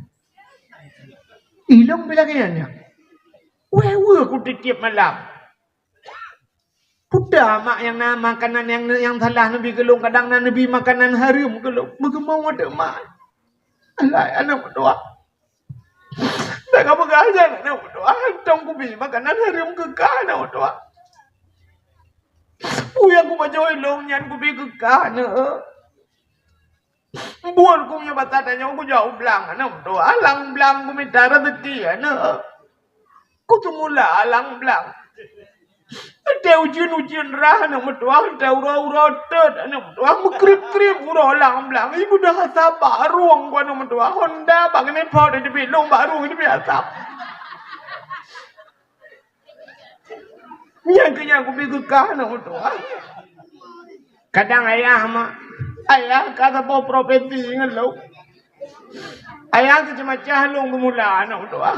Ya. Wewe ku tiap malam. Pudah mak yang nama makanan yang salah Nabi gelung kadang Nabi makanan haram gelung. Bagaimana ada mak? Alai anak berdoa. Tak apa gajan anak berdoa. Tong kubi makanan haram kekah anak berdoa. Yang ku baca ilong nyan kubi kekah anak. Buat ku punya batatanya ku jauh belang anak berdoa. Alang belang ku minta rezeki anak. Ku semula alang belang. Ada ujian rah nak berdoa, ada urau-urau tet nak berdoa, mukrip-krip urau lang belang. Ibu dah sabar ruang gua nak berdoa. Honda bang ni pot di belong baru ini biasa. Yang kena aku pergi kah nak berdoa. Kadang ayah kata bawa profesi ngelau. Ayah tu cuma cahlung gemula nak berdoa.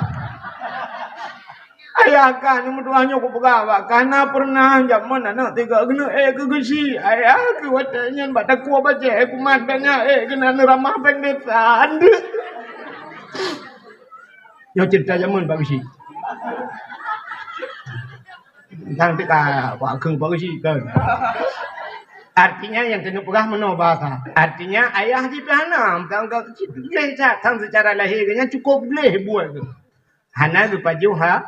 Ayah Jaga ni mutuahnya ku berapa. Karena pernah zaman anak tiga kena ke gesi. Ayah ke watanya baca kuah baca ku matanya kena ramah pendetan. Yo cerita zaman Pak Gesi. Tang tika Pak Keng Pak Gesi kan. Artinya yang kena pegah menobaka. Artinya ayah di tanam tangga kecil boleh tang secara lahirnya cukup boleh buat. Hana lupa juha.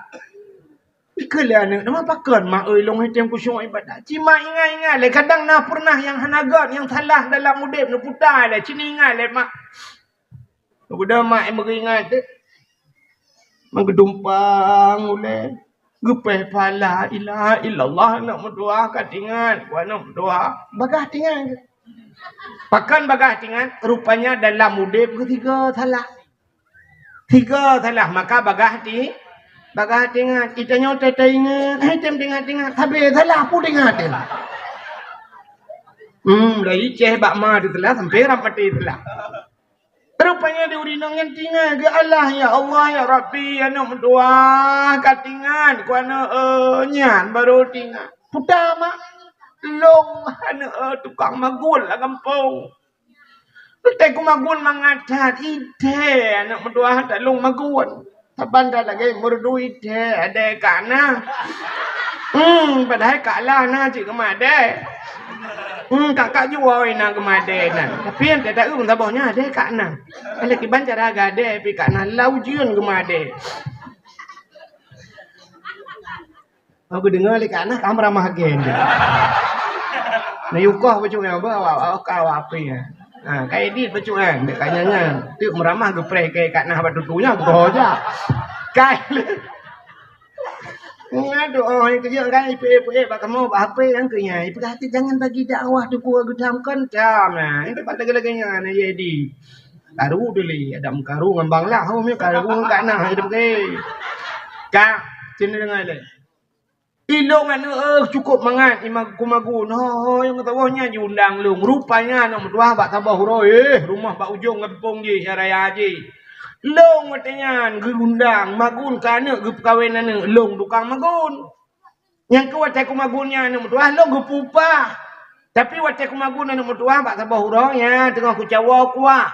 Ikalah nak nama pakar mak oi long hitam kusyuk ibadat. Cima ingat le kadang na pernah yang hanagat yang salah dalam mudib nu putar le cini ingat le mak. Udah mak em ingat tu. Menggedumpang ule. Gepeh pala ilaha illallah nak berdoa katingan. Gua nak berdoa. Bagah tingan. Pakan bagah tingan. Rupanya dalam mudib ketiga salah. Tiga salah. Maka bagah tingan. Kita nyota tingan. Hitam tingan. Habis salah pun tingan. Dari ceh bakma tu telah. Sampai rapati telah. Rupanya diurinangan tinggal ke Allah ya Allah ya Rabbi anak berdoa katingan ku anak nyan baru tinggal pertama long anak tukang magul lah kampung Letak ku magul mangacat ide anak berdoa tak long magul taban dah lagi merdu ide ada kana padahal kalah na cik kemade kakak jual ina kemade nan tapi yang tak tahu sabahnya ada kana kalau kiban cara gade pi kana laujian kemade aku dengar li kana kamera mahagen na yukoh baju yang bawa kau apa ya kayak dit baju kan kayaknya tu meramah gepre kayak kana batutunya goja kayak Aduh, yang kerja kan IPA bakal mau apa yang kerja. Perhati jangan bagi dakwah tu gua gedam kencam nah. Itu pada lagi-laginya na jadi. Karu dulu ada karu ngambang lah. Hom yo karu kana hidup ke. Kak, sini dengar le. Ilong anu cukup mangat imag kumagun. Ho yang ketawanya diundang lung. Rupanya nak berdoa bak tabah huroi. Rumah bak ujung kampung je raya haji. Long matanya gerundang magun kana ge perkawinan long tukang magun. Yang ke watai ku magunnya anu mutuah long ge pupa. Tapi watai ku magun anu mutuah bak tabah huroi tengah ku cawa kuah.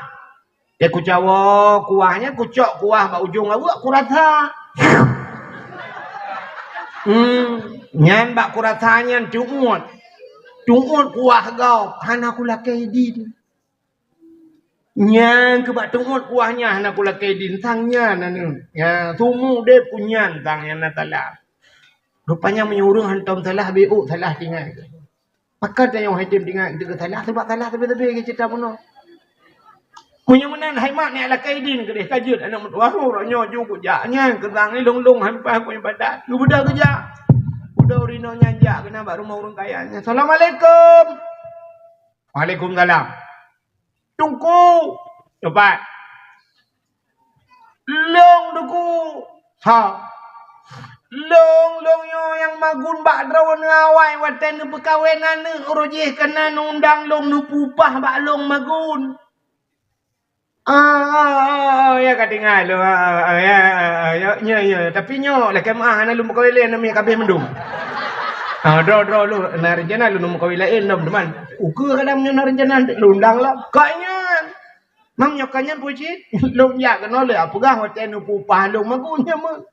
Dia ku cawa kuahnya ku cok kuah bak ujung awak ku rasa. Nyan bak ku rasanya tuut. Tuut kuah gau hana ku lakai din. Nyan ke bak tunggut kuahnya anak kula kedin tangnya nanu ya tumu de punyan tangnya natala rupanya menyuruh hantam salah bu salah tinggal maka dia yang hadim tinggal dia salah sebab salah tapi ke cerita puno punya menan haimat ni ala kedin ke dia kajut anak mutuah orangnya juga jaknya ketang ni long hampa punya badat lu budak kerja budak urino nyanjak kena bak rumah orang kayanya assalamualaikum waalaikumsalam Tunggu, coba. Long duku, long yo yang magun bak drawan ngawai waten nu perkawinan nu urujih kena nundang long nu pupah bak long magun. Ya katingal lo, ya, tapi nyo lah kemah ana lu perkawinan nami kabeh mendung. Draw lu narencana lu nombor kawilain nom teman. Ukur kadang nyo narencana lundang lah. Kanya. Mam nyokanya puji lu ya kena le apa gah hotel nu pupah lu magunya mah.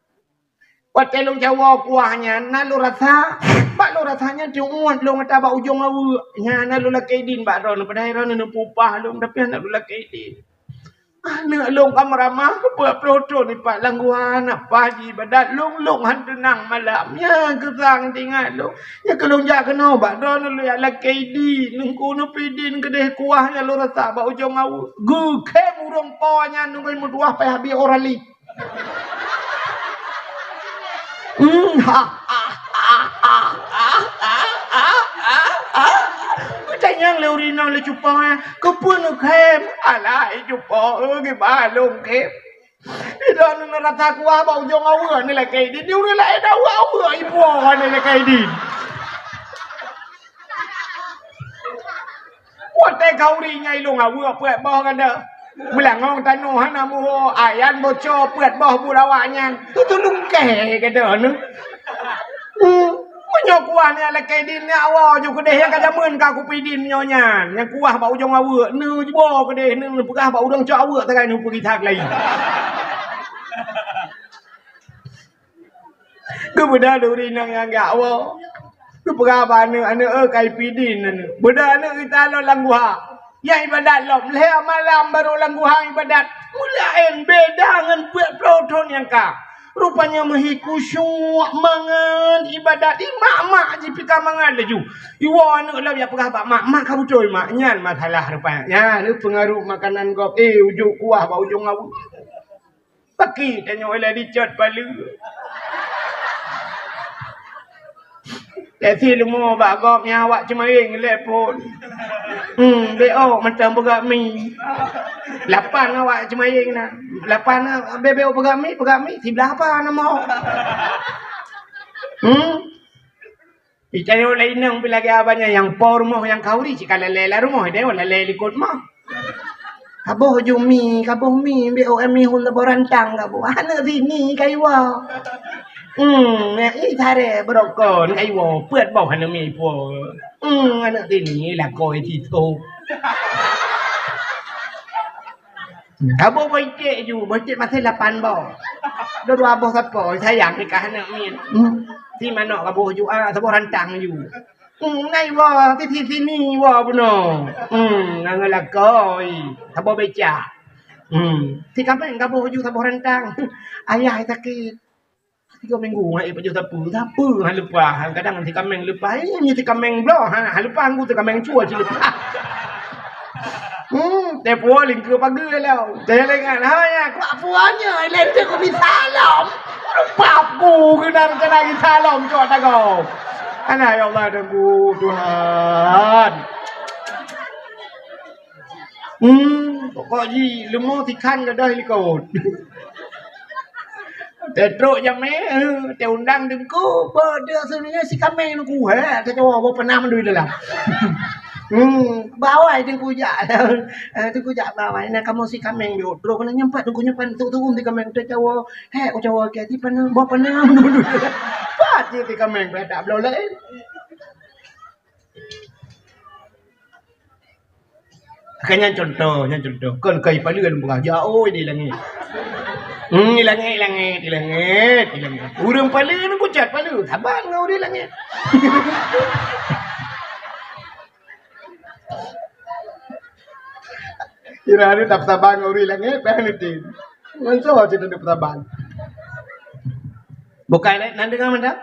Hotel lu Jawa kuahnya na lu rasa. Bak lu rasanya diuat lu ngata bak ujung awu. Nya na lu lakai din bak ron padahal ron nu pupah lu tapi anak lu lakai din. Anak long kamramah buat proto ni pak langguan apa di badat long hantenang malamnya kesang tinggal long ya kalau jak kena bak don lu ya lakai di nungku nu pidin kedeh kuahnya lu rasa bak ujung au gu ke burung ponya nunggu muduah pai habis orali Tanyang leurina le cupang kepun kem alai cupo ke balong kem ida nu rata kuah bau jong awu ni la kai di diu la ida awu ibu ni la kai di Wate kauri nyai long awu apa bah kan dah Bilang orang tanu hana mu ayan bocor puat bawah bulawanya. Tu lungkeh ke dah nu. Menyo kuah ni ala kedin ni awak jo kedeh yang kada men ka ku pidin nyonya. Yang kuah bau jong awak nu jebo kedeh nu pegah bau udang cak awak takai nu pergi tak lagi. Ku beda duri nang agak awak. Ku pegah bana ana kai pidin nu. Beda ana kita lo langguha. Yang ibadat lom leh malam baru langguha ibadat. Mulain beda dengan proton yang ka. Rupanya mahi kusyuk mangan ibadat mak je pika mangan laju. Iwa nak lah biar pegah mak ka betul mak nyan masalah rupanya. Ya lu pengaruh makanan kau ujuk kuah bau ujung awak. Paki tanya oleh dicot palu. Tapi lumo bak gop nya awak cemaring lepon. BO macam pegak mi. 8 awak cemaring nak. 8 BBO pegak mi sebelah apa nama. Icanya lain nang bila lagi abanya yang por rumah yang kauri cik kalau lela rumah dia wala lele ikut mah. Kaboh jumi, BO mi hun laborantang kaboh. Ana sini kaiwa. Ini thare berokon kaiwa puat bau hana mi po. Anak sini lah koi tito. Kamu baik ju, baik masih 8 bau. Dua bau sapo, sayang nikah anak min. Di mana kamu ju sapo rantang ju. Ngai wa di sini wa beno. Nang la koi, sapo beca. Di kamu ju sapo rantang. Ayah sakit. 3 minggu ai baju sapu han lupa kadang nanti kameng lupa ni ti kameng blo han lupa aku ti kameng chua chi lupa แต่ผัวลิงคือปักดื้อแล้วแต่อะไรกันเฮ้ยกว่าผัวเนี่ยไอ้เล่นเจ้าก็มีซาหลอมปราบกูคือนั่นจะได้ซาหลอมจอดตะกอบอันไหนออกมาตะกูTuhan pokoknya lu mau tikan ke dah likut teruk yang me te undang dengku dia sebenarnya si kameng ku he te cowok pernah mendui dalam bawa dengku ja dengku ja bawa nah kamu si kameng yo teruk kena nyempat dengku nyempat tu di kameng te cowok he cowok ke ti pernah bawa pernah dulu pat ti kameng pada blo lain kanya contoh kon kai paluan buka jauh di langit langit. Urang palu nu kucat palu. Sabar ngau di langit. Kira ni tak sabar ngau di langit, pengen Nganso aja tak sabar. Bukai le nan dengar menda?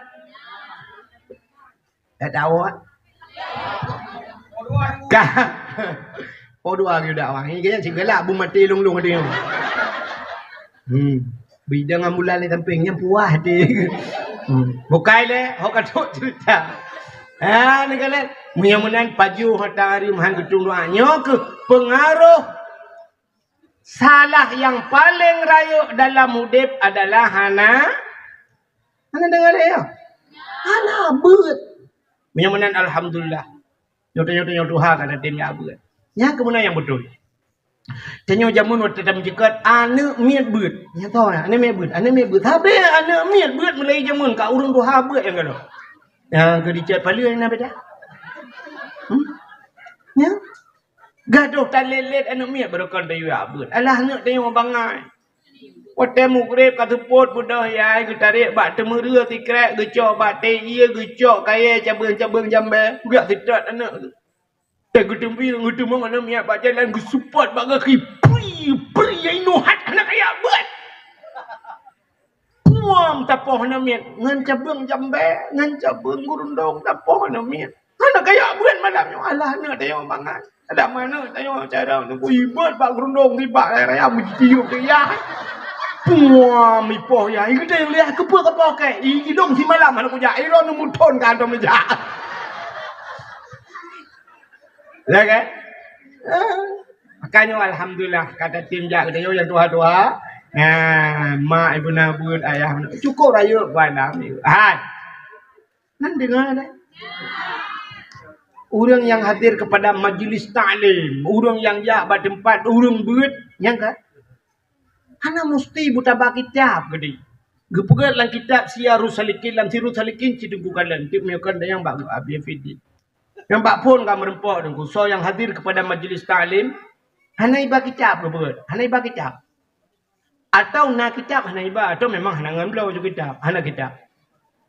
Tak tahu. Kah. Podua ke dak wang. Ini kan segala bu mati lung-lung dia. Bidang ambulan ni sampingnya puas dia. Bukai le, hok katuk cerita. Ni kalian mudah-mudahan paju hatari mahan ketung doanya ke pengaruh salah yang paling rayuk dalam hidup adalah hana dengar ya? Hana beut. Mudah-mudahan alhamdulillah. Nyoto-nyoto Tuhan kada timnya beut. Nya kemudian yang betul. Tanya jamun waktu dalam jekat anak miat beut. Nya tahu nak anak miat beut. Tapi anak miat beut mulai jamun ka urang Tuhan beut yang kalau. Yang ke dicat palu yang beda. Ya. Gaduh talelet anak miat berokon bayu beut. Alah anak tanya bangai. Waktu mukrib kata pot budah ya getarik bak temerua tikrek gecok bak teh ia gecok kaya cabang-cabang jambe. Gak tidak anak tu. Tak gutumpi gutumong anak miat bak jalan gusupat bak kaki. Pri yang nuhat anak kaya beut. Puam tapoh anak miat ngan cabang jambe ngan cabang gurundong tapoh anak miat. Anak kaya beut malamnya alah anak tanya bangai. Ada mana tanya cara nak ibat bak gurundong di bak raya mestiup dia. Puam ipoh ya, ini dia lihat kepa-kepa ke, ini dong si malam anak kuja, ini orang muton kan tu meja. Ya kan? Makanya alhamdulillah kata tim jak kita yang tua-tua, mak ibu nabun ayah cukup raya pada ni. Nan dengar dah. Orang yang hadir kepada majlis ta'lim, orang yang jak pada tempat orang beut Yang kan? Hana mesti buta ba kitab gede. Gepegat lang kitab siaru salikin lam siru salikin cidung kalan tip meyokan yang bak abi fidi. Yang bak pun kam merempok dengku. So yang hadir kepada majlis ta'lim hana iba kitab gepegat. Hana iba kitab. Atau na kitab hana iba atau memang hana ngamlau juga kitab. Hana kitab.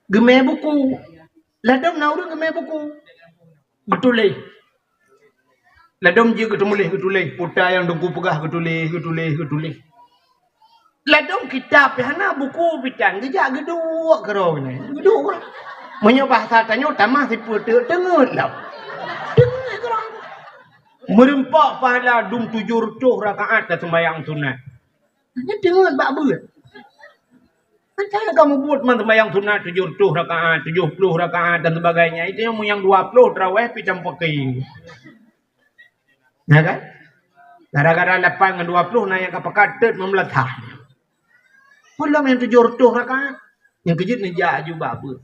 Gemeh buku. Ladom na urang gemeh buku. Getulih. Ladom je getulih. Putar yang dengku pegah getulih. Ladom kitab hana buku pitan gejak geduk kero ni. Geduk. Menyo bahasa tanya tamah si putu tengut lah. Tengut kero. Merempak pahala dum 700 rakaat dah sembahyang sunat. Hanya tengut bak beut. Macam kamu buat sembahyang sunat 700 rakaat, 70 rakaat dan sebagainya. Itu yang 20 tarawih picam pakai. Ya kan? Gara-gara 8 dengan 20 na yang kapakat memelatah. Pulang yang 700 rakaat. Yang kejut ni jaju bapa.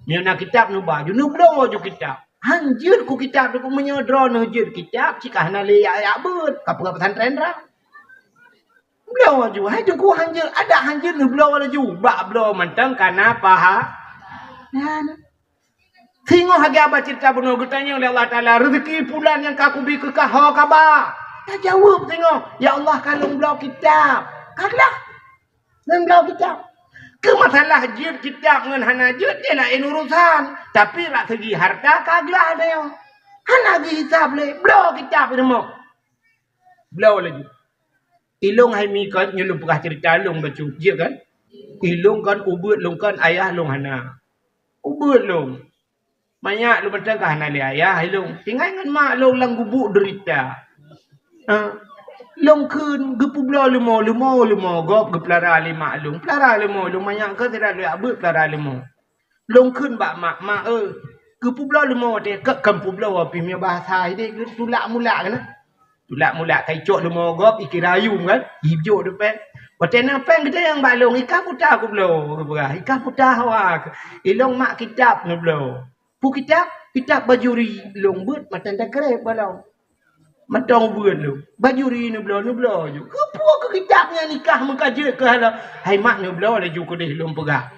Yang nak kitab nu baju nu bro ju kitab. Hanjir ku kitab ku menyodro nu jir kitab cikah na le ya bet. Kapal pesantren ra. Bro ju hai tu ku hanjir ada hanjir nu bro wala ju. Bak bro mentang kana paha. Ya. Tengok harga apa cerita bunuh getanya oleh Allah Ta'ala. Rezeki pulan yang kaku bi ke kaho kaba. Tak jawab tengok. Ya Allah kalau bro kitab. Kaglah. Nenglau kitab. Ke masalah jid kitab dengan hana jid dia lain urusan. Tapi rak segi harta kaglah dia. Hana gi hisab le. Blo kitab ni mau. Blo lagi. Ilung hai mi kan nyelum pernah cerita long bacu. Jid kan? Ilung kan ubud long kan ayah long hana. Ubud long. Banyak lu macam kan hana le ayah ilung. Tinggal dengan mak long lang gubuk derita. Long kun gepu bla lemo gop geplara lima long plara lemo long banyak ke tidak lu abut plara lemo long kun bak mak gepu bla lemo de ke kampu bla api mi bahasa de tulak mulak kan tulak mulak kai cok lemo gop ikirayu kan hijau depan watena pen kita yang balong ikah putar aku blo berah ikah putar hawa ilong mak kitab nu blo pu kitab bajuri long but matan tak kerep balau matang buat lu. Baju ri ni belah ju. Kepo ke kitabnya nikah mengkaji ke hala. Hai mak ni belah ada ju ke deh lum pegah.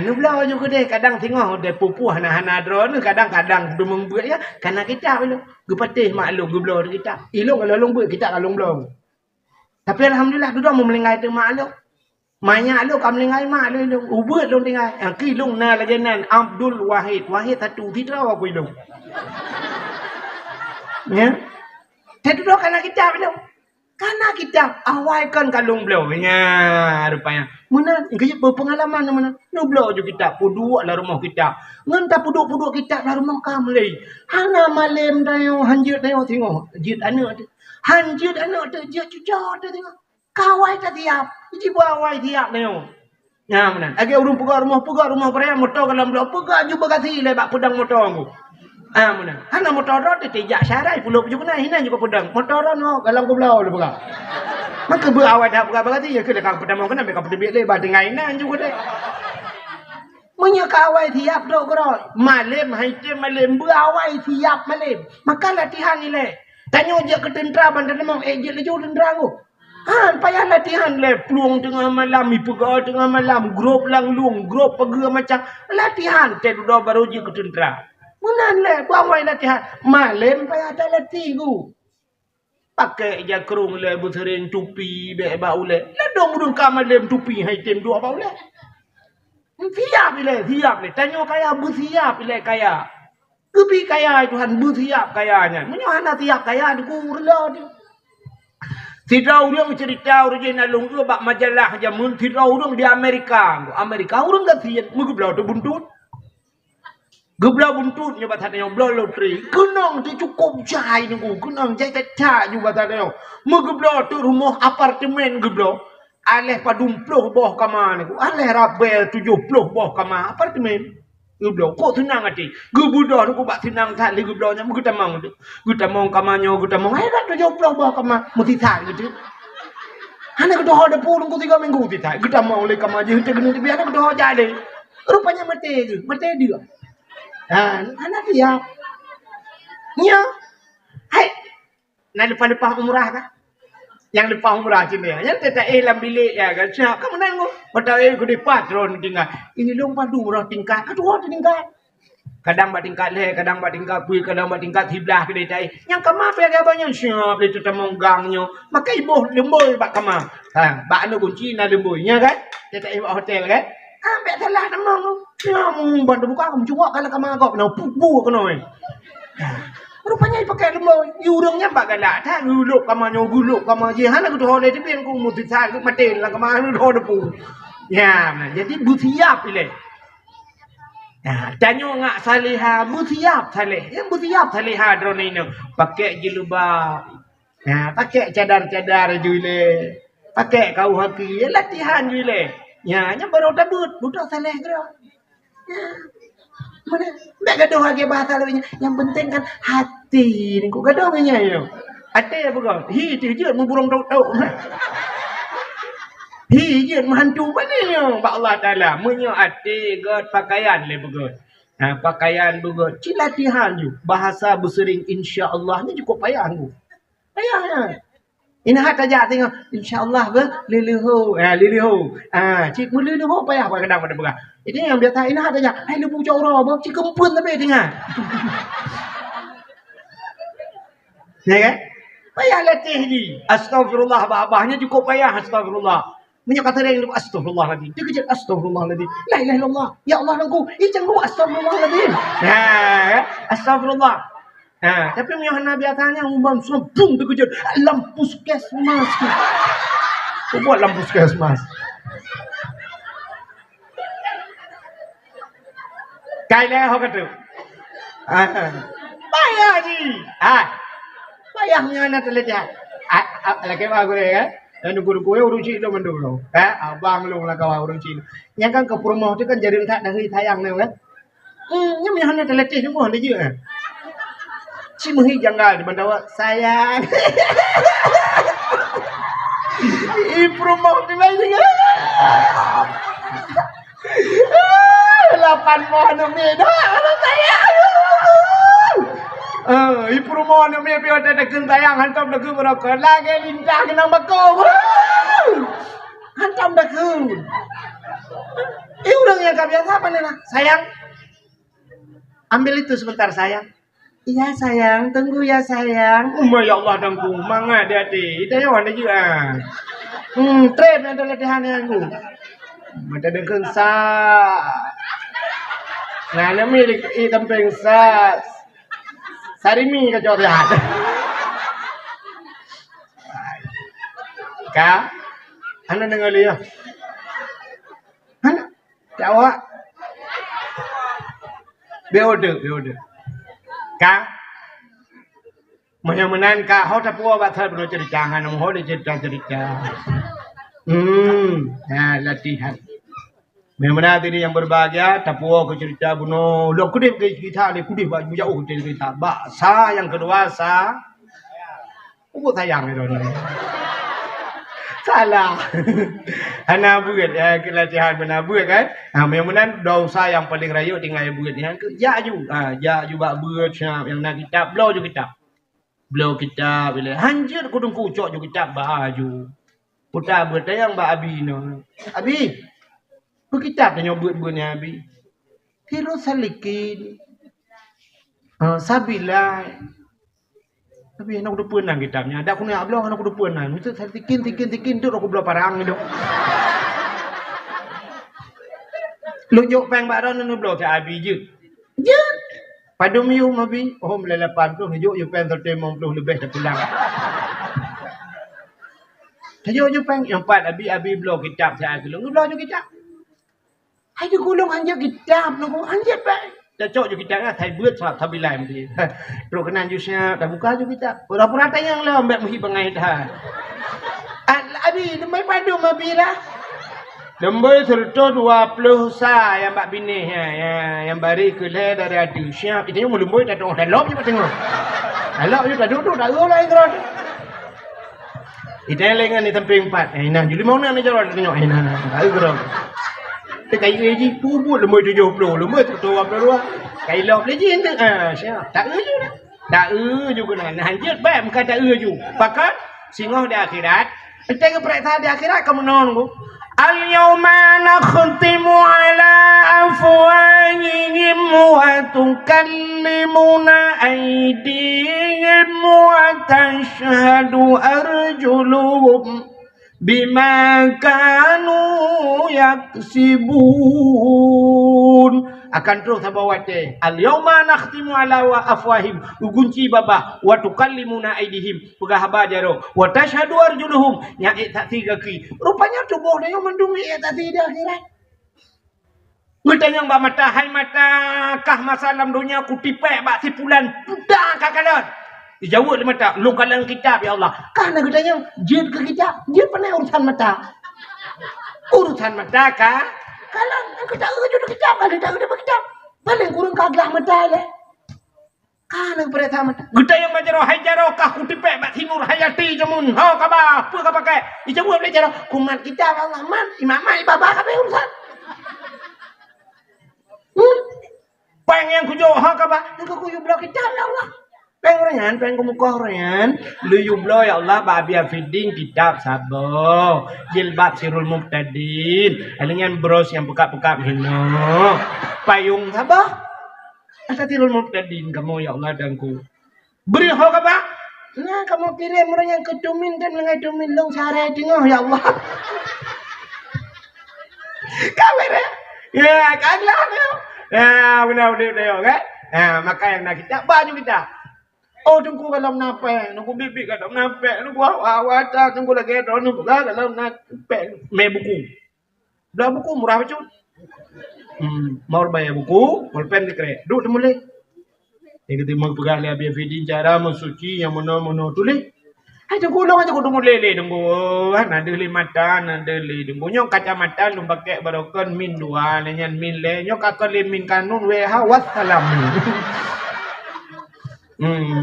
Ni belah ju ke deh kadang tengok de pupuh hana dro ni kadang-kadang dumeng buat ya. Karena kitab lu. Gepatih mak lu ge belah kitab. Ilung kalau long buat kitab kalau long. Tapi alhamdulillah tu dah memelingai tu mak lu. Banyak lu kam melingai mak lu. Ubut lu tinggal. Yang kilung na lajanan Abdul Wahid. Wahid satu tidak aku ilung. Ya. Itu dah karena kitab itu. Karena kitab awal kan kalung belau. Ya, rupanya. Mana kerja berpengalaman mana? Nu belau je kitab. Puduk lah rumah kitab. Ngentah puduk kitab lah rumah kamu. Hana malam dayo hanjir dayo tengok. Jid anak tu. Hanjir anak tu jid cucuk tu tengok. Kawai tak tiap. Iji buawai tiap dayo. Ya, mana? Agi urung pegang rumah peraya motor kalau belau pegang juga kasih lebak pedang motor aku. Mana? Hana motor tu tejak syarai pulau pujuk kena hina juga pedang. Motor no galang ko belau lu pegang. Maka berawat dah pegang berarti ya ke dekat pedang mau kena mereka pedang lebar dengan hina juga deh. Munya kawai tiap dok keroi. Malam haitem malam berawai tiap malam. Maka latihan ni le. Tanya je ke tentera bandar mau je leju tentera aku. Payah latihan le peluang tengah malam ipegal tengah malam grup lang lung grup pegel macam latihan te dah baru je ke tentera. Munan le, buang latihan. Malam payah ada latih ku. Pakai jakrung le, bersering tupi, bebak ule. Ladong burung malam tupi, hai tem dua bau le. Siap le. Tanya kaya, bersiap le kaya. Kepi kaya Tuhan, bersiap kayanya. Menyuhana siap kaya, aku rela dia. Tidak orang cerita orang nalung tu bak majalah jamun. Tidak orang di Amerika. Amerika orang tak siap, muka belau tu buntut. Geblau buntut nyoba tadi yang belau loteri. Kenang tu cukup jai ni ku. Kenang jai tak juga tadi yang. Megeblau tu rumah apartemen geblau. Aleh padumpuh bawah kamar ni ku. Aleh rabel 70 bawah kamar apartemen. Geblau. Kok tenang hati. Gebudah tu ku bak tenang tak lagi geblau nya. Kita mau tu. Kita mau kamarnya. Kita mau. Ayah kat 70 bawah kamar. Mesti tak gitu. Hanya kita ada pulung ku 3 minggu tidak. Kita mau le kamar je. Kita kena biar kita jadi. Rupanya mati je. Mati dia. Anak dia. Ya. Hai. Nak lepas umrah kan? Yang depan murah cina. Yang tak dalam bilik ya kan. Siap kamu nanggu. Padahal aku di patron tinggal. Ini long padu murah tingkat. Kedua tingkat. Kadang buat tingkat leh, kadang buat tingkat pui, kadang buat tingkat sebelah kedai tai. Yang kamar pergi banyak siap dia cerita monggangnya. Maka ibu lemboi bak kamar. Ha, bak anu kunci na lemboi nya kan. Dia tak ibu hotel kan. Ambil salah temang. Ya bantu buka kamu cuak kalau kamar kau kena pupu kena. Rupanya pakai lemboi. Urangnya bak galak tak guluk kamarnya guluk kamar je. Hana aku tu hole dia pian ku muti sal ku matin lah kamar anu dah depu. Ya, jadi butiap pilih. Tanya ngak saliha butiap salih. Yang butiap saliha drone ini. Pakai jilbab. Pakai cadar-cadar jule. Pakai kau haki. Latihan jule. Ya, nya baru tabut. Budak salih gerak. Ya. Mana? Tak gaduh lagi bahasa lebihnya. Yang penting kan hati ni. Kau gaduh punya ya. Hati apa kau? Hi, je memburung tahu-tahu. Hijin menghantu mana Pak Allah Ta'ala menyati god pakaian le begot. Pakaian begot. Latihan ju. Bahasa bersering insya-Allah ni cukup payah tu. Payahnya. Ini hat aja tengok insya-Allah be lilihu. Lilihu. Cik lilihu payah kadang pada berah. Ini yang biasa ini hat aja. Hai lu pucau ro be cik kempun tapi tengah. Ya kan? Payah latih ni. Astagfirullah babahnya cukup payah astagfirullah. Banyak kata dia yang astagfirullahaladzim. Dia kejap astagfirullahaladzim. La ilaha illallah. Ya Allah aku. Jangan gua astagfirullahaladzim. Astagfirullah. Tapi yang biasanya umum sempung dia kejap lampu puskesmas. Kau buat lampu puskesmas. Kailah kau kata. Payah ni. Payahnya nak terlihat. Lagi apa aku kan? Dan guru-guru urung cik tu mendulu. Abang lu lah kau urung cik. Yang kan ke rumah tu kan jadi tak dari tayang ni kan. Yang mana nak terletih tu pun dia je. Si muhi janggal di bandawa sayang. Rumah tu macam ni. 8 mohon ni dah sayang. Rumah ni dia piot ada kentayang hantam dah ke berapa lagi lintah kena bakau. Hantam dah ke. Orang yang tak biasa apa ni lah. Sayang. Ambil itu sebentar sayang. Iya sayang, tunggu ya sayang. Ya Allah tunggu. Mangat dia hati. Itu yang mana juga. Trip yang ada latihan yang aku. Mata ada kensat. Nah, ni milik ikan pengsat. Sarimi ke jodohan. Ka? Ana dengar dia. Ana? Jawab. Beode. Ka? Menan ka hau tapua batal bro cerita ngana mo de cerita. Latihan. Memang tadi yang berbahagia, tapua ke cerita bunuh. Lo kudip ke kita, le kudip baju jauh ke cerita. Sa yang kedua sa, aku sayang itu ni. Salah. Anak buat kelatihan benar buat kan. Memang dosa yang paling raya tinggal buat yang ke jaju. Jaju bak buat yang nak kitab, blow juga kitab. Bila hanjir kudung kucok juga kitab baju. Putar buat yang bak abi no. Abi. Kitab dia nyobot ni Abi. Hiro salikin. Sabilah. Tapi nak udah punang kitabnya. Ada aku ni abloh nak udah punang. Itu tikin tu aku belah parang itu. Lunjuk peng baron nu belah ke Abi je. Je. Padum you Abi. Oh melala 80 hijuk you peng 30 lebih dah pulang. Hijuk you peng yang 4 Abi belah kitab saya aku. Lu belah kitab. Hai tu gulung anjak kitab nak anjak pak. Dah cok je kitab thai buat sebab tabilai mesti. Terus kenan jusnya dah buka je kitab. Pura-pura tayang lah ambek mesti pengai dah. Abi lembai padu Abi lah. Lembai serta 20 sa yang bak bini yang bari ke le dari adu siap. Itu mu lembai dah dah lop je tengok. Lop je dah duduk dah lah terus. Itu lengan ni temping 4. Nah juli mau nak jalan tengok nah. Tahu gerak. Kayu lagi puput lembai 70 lembai tu apa kai lop lagi siap tak je dah. Tak juga nak hanjut baik bukan tak je. Pakat singoh di akhirat. Tengok perintah di akhirat kamu nunggu. Al-yawma nakhtimu ala afwahihim wa tukallimuna aydihim wa tashhadu arjuluhum bima kanu yaksibun. Akan terus sabawate al-yawma nakhtimu ala afwahim ugunci baba wa tukallimuna aydihim pegah jaro wa tashhadu arjuluhum nya tak tiga ki rupanya tubuh dia mendumi tak tidak akhirat mutanya ba mata hai mata kah masalam dunia ku tipek bak sipulan pudah kakalon dijawab di mata lu kalang kitab ya Allah kana gedanya jid ke kitab jid pernah urusan mata kah kalau aku tak urut kitab ada tak urut kitab paling kurang kagak mata le kan ang pereta mata gita yang majaro hai jaro kah kutipe bak timur hayati jamun ho kaba apa ka pakai ijawab le jaro kumat kitab Allah man imamai baba ka urusan pengen kujo ho kaba engko kuyo blok kitab ya Allah pengen kumukoh rayan lu yublo ya Allah babia feeding kitab sabo jilbab sirul muqtadin alingan bros yang buka-buka hino payung sabo asa sirul muqtadin kamu ya Allah dangku beri ho ka ba nah kamu kirim orang yang kedumin dan lengai dumin long sare dingoh ya Allah kamera ya kanlah ya benar kan maka yang nak kita baju kita oh tunggu dalam nape, nunggu bibi dalam nape, nunggu awata, nunggu lagi nunggu dalam nape, me buku. Dah buku murah macam. Mau bayar buku, mau pen dikre. Duk mulai. Yang kita mau pegang le abi feeding cara mensuci yang mana tulis. Aja gulung aja kudu mulai le tunggu. Ada mata, ada le tunggu nyok kacamata lu pakai barokon min dua, lenyan min le nyok akal le min kanun we wassalam.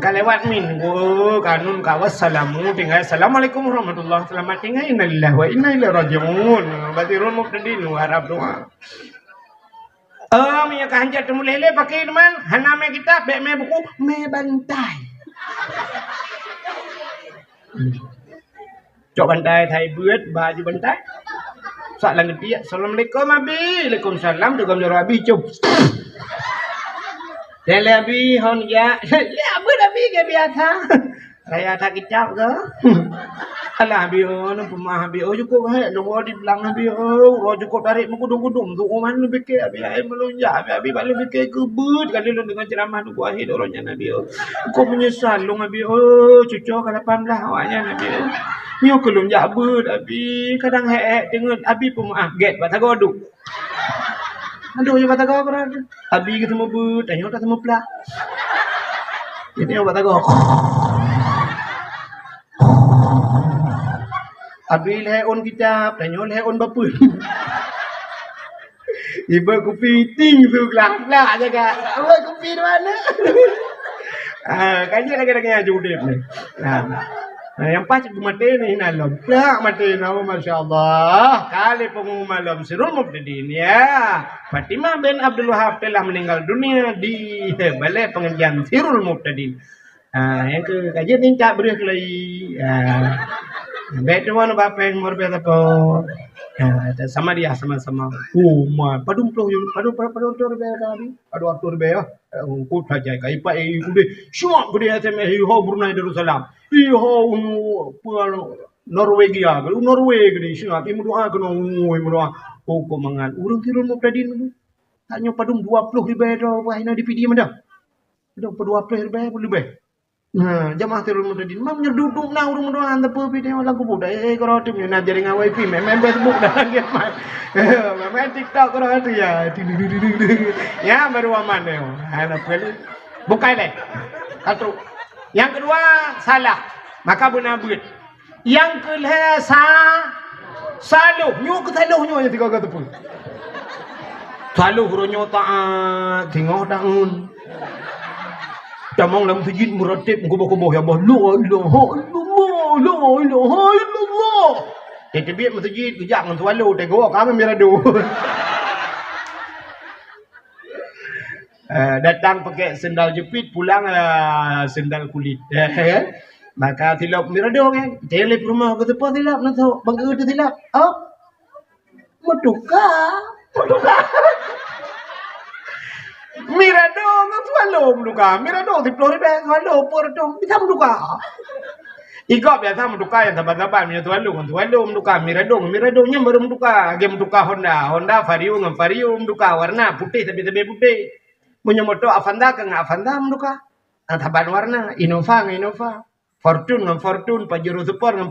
Kalewat minggu kanun kawas salamu tinggal assalamualaikum warahmatullahi selamat tinggal innalillahi wa inna ilaihi rajiun batirun muqtadin harap doa minyak hanjat mulele pakai teman haname kita be me buku me bantai cok bantai thai buat baju bantai sak lang dia assalamualaikum abi waalaikumsalam dugam jaro abi cup Lebih hon ya, apa lebih ke biasa? Saya tak kicap ke? Alah bio, pemah bio cukup hai, luar di belakang bio, cukup tarik mengudung-udung tu oman lu fikir abi ai melunjak, abi balik fikir kebut kali lu dengan ceramah tu kuahid orangnya nabi. Kau menyesal lu abi cucu ke 18 awaknya nabi. Nyo kelum jabut abi, kadang hek dengan abi pemah get batagoduk. Aduh, yang kata kau berada. Abi kita mau but, tanya tak semua pelak. Ini yang kata kau. Abi leon kitab, tanya leon bapun. Ibu kopi ting tu kelak jaga. Ibu kopi di mana? Kayaknya lagi judip ni. Yang pas mati ni nalam. Pelak mati nama Masya Allah. Kali pengumuman malam Sirul Muqtadin ya. Fatimah bin Abdul Wahab telah meninggal dunia di balai pengajian Sirul Muqtadin. Yang ke kajian ni tak beri lagi. Baik tu mana bapa yang mau berapa kau? Sama dia sama-sama. Oh my, padu tu kami. Padu atur be ya. Kau tak jaga. Ipa kude. Semua kude hati me ho Brunei Darussalam. Iho Norwegia. Kalau Norwegia ni semua. Imu doa kena imu doa. Oh kau mangan. Urang Sirul Muqtadin tu. Tanya padu 20,000 dah. Wah ini di video mana? Dah 20,000 lebih. Nah, jamaah Sirul Muqtadin mam nyerduduk na urung doang antep video lagu budak kalau tim nak jaring wifi memang Facebook dah dia main memang TikTok kalau tu ya ya baru aman ya ana peli bukai le satu yang kedua salah maka bunabut yang kedua saluh nyu ke saluh nyu tiga kata pun saluh ronyo taat tengok daun Damang dalam masjid meratib kubah-kubah ya Allah la ilaha illallah la ilaha illallah tebik masjid kejak dengan tualu tengok kami miradu datang pakai sendal jepit pulang sendal kulit Maka tilap mirado kan. Tele rumah ke tepa tilap nak tahu. Bang tu tilap. Oh. Meduka. Meduka. Mirado ngam swallow meduka. Mirado di Florida swallow porto. Bisa meduka. Igap biasa meduka yang taban-taban punya swallow meduka. Miradonya baru meduka. Game meduka Honda Vario ngam Vario meduka warna putih tapi putih. Punya motor Avanza ke Avanza meduka. Taban warna Innova. Fortune Pajero Super nya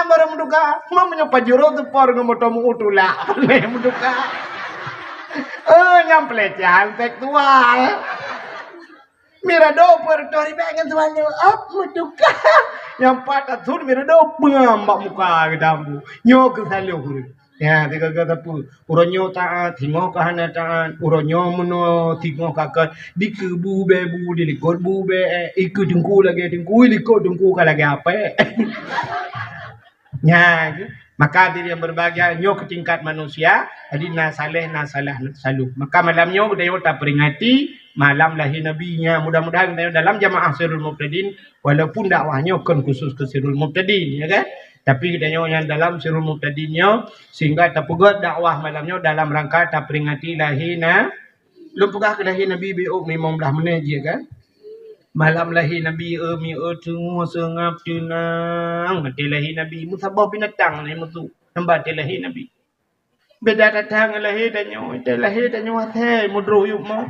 baru menduka. Mamanya Pajero Super motor utula. Menduka. Nyam pelecehan seksual. Mirado Puerto Rico tuannya menduka. Yang patah sur Mirado ngambak muka ke dambu. Nyo ke salu. Ya, tiga kata pu. Uronyo taat, tingo kahana taat. Uronyo muno tingo kakak. Diku bube dilikot bube. Iku dengku lagi dengku likot dengku lagi apa? Ya, maka diri yang berbahagia nyo ke tingkat manusia. Jadi nasalah salu. Maka malamnya udah tak peringati malam lahir nabinya. Mudah-mudahan dalam jamaah Sirul Muqtadin walaupun dakwahnya kan khusus ke Sirul Muqtadin, ya kan? Tapi kita yang dalam Sirul Muqtadinnya sehingga tak pegat dakwah malamnya dalam rangka tak peringati lahirnya. Belum pegah ke lahir Nabi BO memang belah mana je kan. Malam lahir Nabi mi tunggu sengap tunang mati lahir Nabi musabah binatang ni mutu nampak ti lahir Nabi. Beda datang lahir dan nyawa teh mudro yuk mau.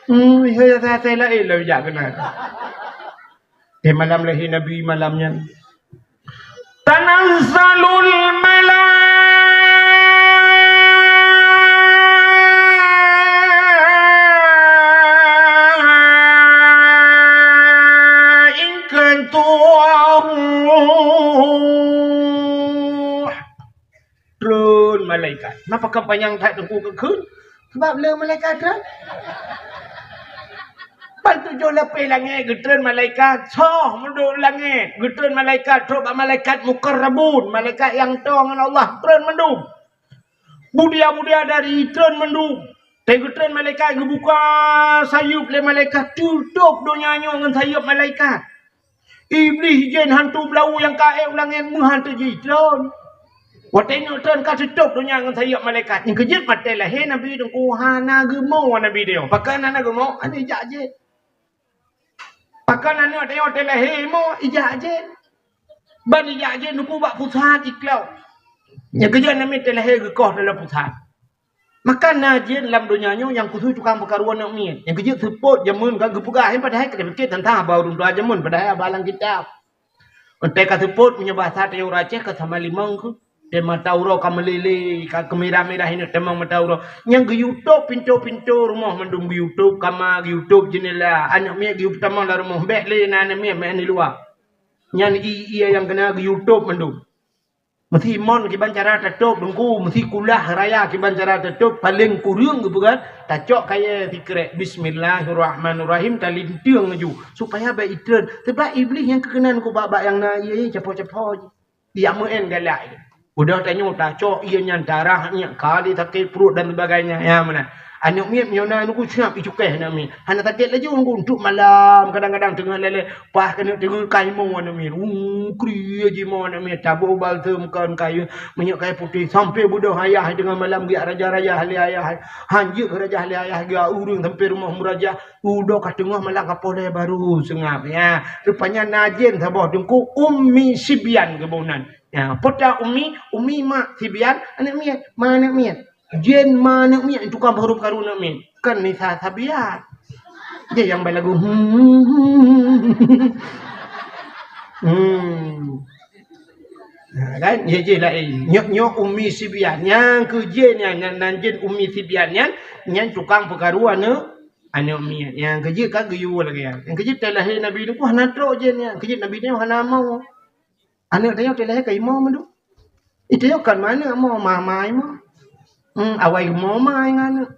Iya saya lah ya kena. Di malam lahir Nabi malamnya Tanazzalul malaikatu turun malaikat. Kenapa kepanjang tak tunggu ke kun? Sebab le malaikat kan? Bantu jo lepai langit getren malaikat soh menduk langit getren malaikat terus malaikat mukarrabun malaikat yang tong dengan Allah tren menduk budia dari tren menduk getren malaikat gebuka sayup le malaikat tutup dunianya dengan sayup malaikat iblis jin hantu belau yang kae langit menghantu jitron wateno tren ka tutup dunia dengan sayup malaikat yang kejut mate lah he nabi dengku hana gemo nabi dia pakai nana gemo ane jaje pakan anu ada yang hotel hemo ijah aje. Ban ijah aje nuku bak pusat iklau. Yang kerja nama telah gekoh dalam pusat. Makan aje dalam dunianya yang khusus tukang perkaruan nak mian. Yang kerja support jamun kan gepugah yang padahal kita fikir tentang baru dua jamun padahal balang kita. Untuk ka support punya bahasa tayau Aceh ke sama limang ke. Tema tauro kamelili ka kemirah-mirah ini tema tauro yang ke YouTube pintu rumah mendung YouTube kama YouTube jenela anak mia ke utama la rumah bek le na anak mia ni luar yang iya yang kena ke YouTube mendung mesti mon ke bancara tutup dengku mesti kulah raya ke bancara tutup paling kurang ke bukan tacok kaya fikir bismillahirrahmanirrahim talintiang aju supaya baik itren sebab iblis yang kekenan ku babak yang na iya capo-capo dia muen galak. Udah tanya tak ia yang darahnya kali sakit perut dan sebagainya ya mana anak miap nyona nuku siap icukai nak mi hana takut lagi untuk malam kadang-kadang tengah lele pas kena tengah kaimo anak mi kriya ji mo anak mi tabu bal temkan kayu minyak kayu putih sampai budak ayah dengan malam dia raja-raja ahli ayah hanjir raja ahli ayah dia urung sampai rumah muraja udah kat tengah malam kapoleh baru sengap ya rupanya najin sabah dengku ummi sibian kebunan. Ya, pota umi mak sibian anak mian mana mian jen mana mian tukang huruf karun anak mian kan ni sabian dia yang balagu kan ye je lah nyok umi sibian yang ke jen yang nanjen umi sibian yang tukang perkaruan anak mian yang kerja kan geyu lagi yang kerja telah nabi ni wah natro jen yang kerja nabi ni hana mau anak dia telah ke imam tu. Itu kan mana mau mamai mau. Awai mau mai ngana.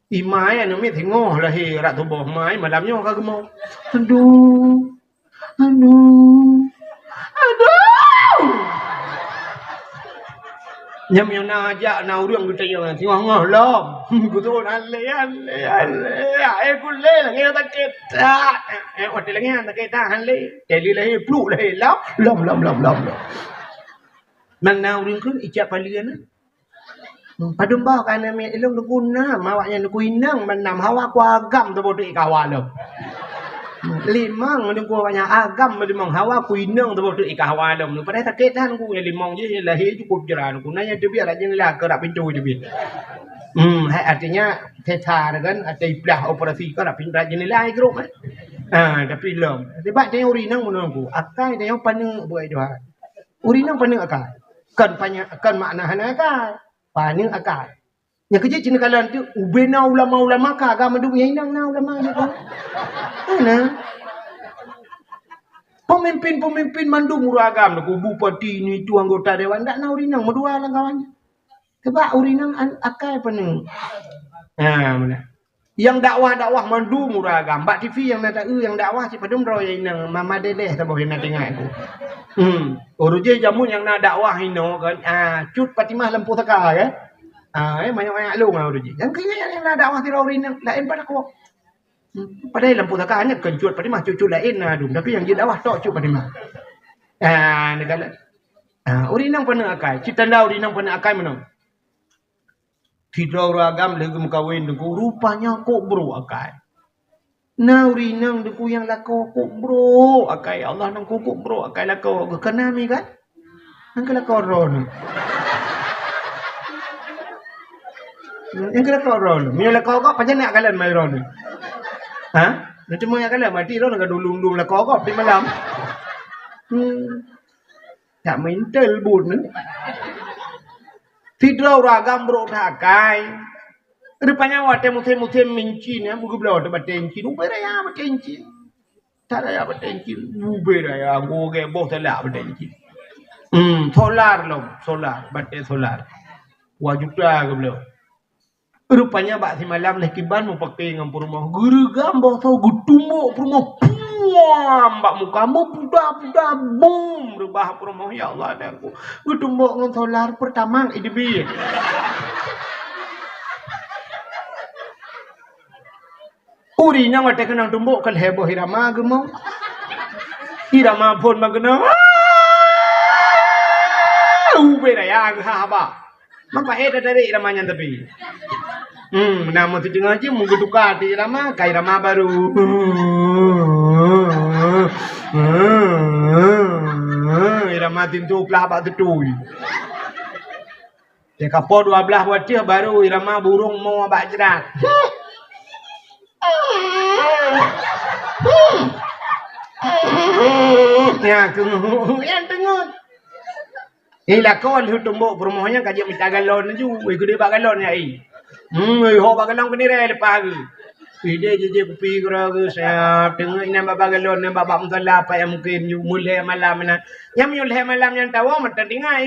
Imai anu mi tengok lah rak tu boh mai malamnya ka gemau. Aduh. Nyam yang nak ajak nak urang kita yang tengah lom. Betul ale. Aku le lah ngel tak kita. Hotel ngel tak kita ale. Teli lah pluk lah lom. Mang na urang kun ijak palian. Padum ba kan me elong lu guna mawaknya lu inang menam hawa ku agam tu bodoh ikawalo. Limang ni ku banyak agam limang hawa ku inang tu bodoh ikawalo. Nu pada tak ketan ku limang je lahir cukup jalan ku nanya dia biar aja lah kerap pintu dia biar. Artinya teta kan ada iblah operasi kerap pintu jendela ai grup. Tapi lom. Sebab dia urinang menunggu. Akai dia yang paneng buat dia. Urinang paneng akai. Kan makna hana akai. Paneng akai. Yang kerja cina kalan tu ubena ulama-ulama ka agama du yang inang na ulama ni kan. Ana. Pemimpin mandu murah agama ku bupati ni tu anggota dewan dak na urinang medua lah kawannya. Sebab urinang akai paneng. Mana? Yang dakwah mandu murah agama. Bak TV yang nak yang dakwah si padum roy inang mama dedeh tak boleh nak tengok aku. Uruje jamu yang nak dakwah ino kan. Cut Fatimah lampu taka kan. Banyak lu ngau uruje. Yang kaya yang nak dakwah tirau inang lain pada aku. Padahal lampu taka hanya kencut Fatimah cucu lain adum. Tapi yang dia dakwah tok cut Fatimah. Negala. Urinang pernah akai. Cita dah urinang pernah akai mana? Tidak ragam lagi mukawin deku rupanya kok bro akai. Na urinang deku yang lako kok bro akai. Allah nang kok bro akai lako kenami kan? Nang lako ron. Yang lako ron. Mio lako kok panjang nak kalan mai ron. Nanti mau yang kalan mati ron enggak dulung-dulung lako kok di malam. Tak mental bun. Tidak ragam bro takai. Rupanya wate mutem minci ni, buku belau ada batenci. Uberaya batenci. Tak ada batenci. Uberaya goge boh telah batenci. Solar lom, solar, bate solar. Wajib dah ke belau. Rupanya bak si malam lekiban mau pakai ngam rumah. Guru gambar tau gutumuk rumah. Mbak mukamu budak boom rubah promo ya Allah ada aku gutumbok ngon solar pertama IDB uri nang ate kenang tumbok kal heboh irama gemau irama pun magena ubera ya haba maka ada dari iramanya tapi nama tu dengar je mungkin tukar di irama kai irama baru irama tintu pelah bak tetui dia kapal 12 wajah baru irama burung mau bak jerat ya yang tengut ila kau lihat tumbuk perumahannya kaji minta galon ju ikut dia bak galon ya ho bak galon kini re lepas ke dia je kopi keraga siap tengok ini bab galon ni bab mutala apa yang mungkin mulai malam ni yang mulai malam yang tahu mata tinggal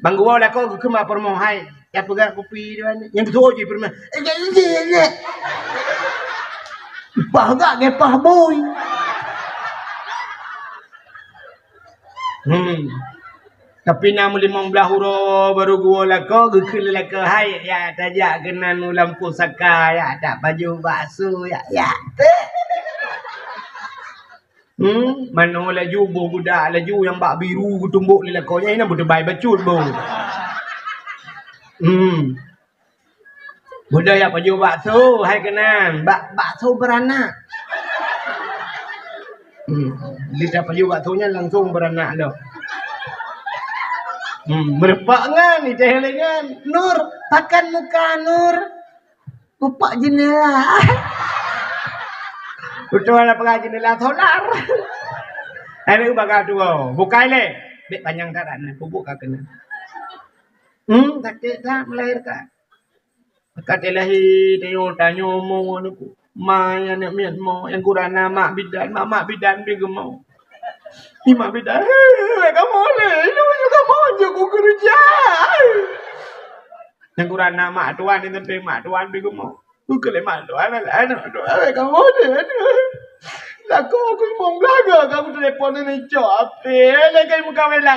bang gua lah kau ke mak permohai ya pegang kopi dia ni yang tu je permah ni pahak ngepah boy tapi nama 15 huruf baru gua lah kau gekil lah ke hai ya tajak kena nu lampu saka ya tak baju bakso ya mana laju bo budak laju yang bak biru tumbuk lila kau nya ini budak baik bacut bo budak ya baju bakso hai kenan bakso beranak lidah baju baksonya langsung beranak dah berpakangan ni jahilingan Nur pakan muka Nur upak jendela betul lah pakai jendela solar ini bakal dua bukai le bek panjang taran bubuk kena sakit tak melahirkan kata lahir tengok tanya mau aku mai anak miat mau yang kurang mak bidan bego mau mak bidan kamu le lu juga mau je ku kerja yang kurang mak tuan ni tapi mak tuan bego mau ku kele mak tuan anak kamu le lah aku mau belaga kamu telefon ni jawab le kai muka mela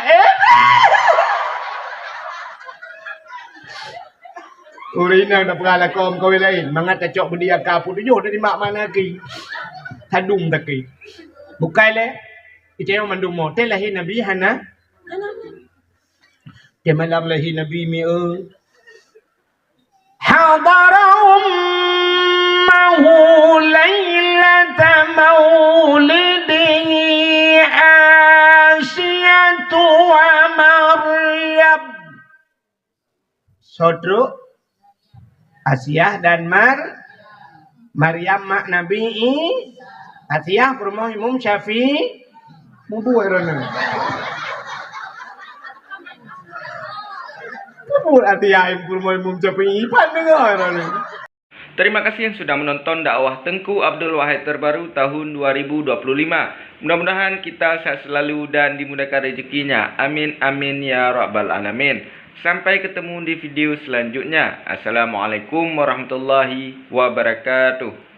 Urina nak perala kaum kau lain. Mangat cocok berdia kapu tu. Yo dari mak mana ki. Thadum taki. Bukai le. Itu yang mandum mo. Te lahir Nabi hana. Te malam lahir Nabi mi حضر أمه ليلة مولده آسية ومريم. Saudara Asiyah dan Maryam mak Nabi Asiyah rumah Imam Syafi'i mubuh erana. Terima kasih yang sudah menonton dakwah Tengku Abdul Wahid terbaru tahun 2025. Mudah-mudahan kita sehat selalu dan dimudahkan rezekinya. Amin amin ya rabbal alamin. Sampai ketemu di video selanjutnya. Assalamualaikum warahmatullahi wabarakatuh.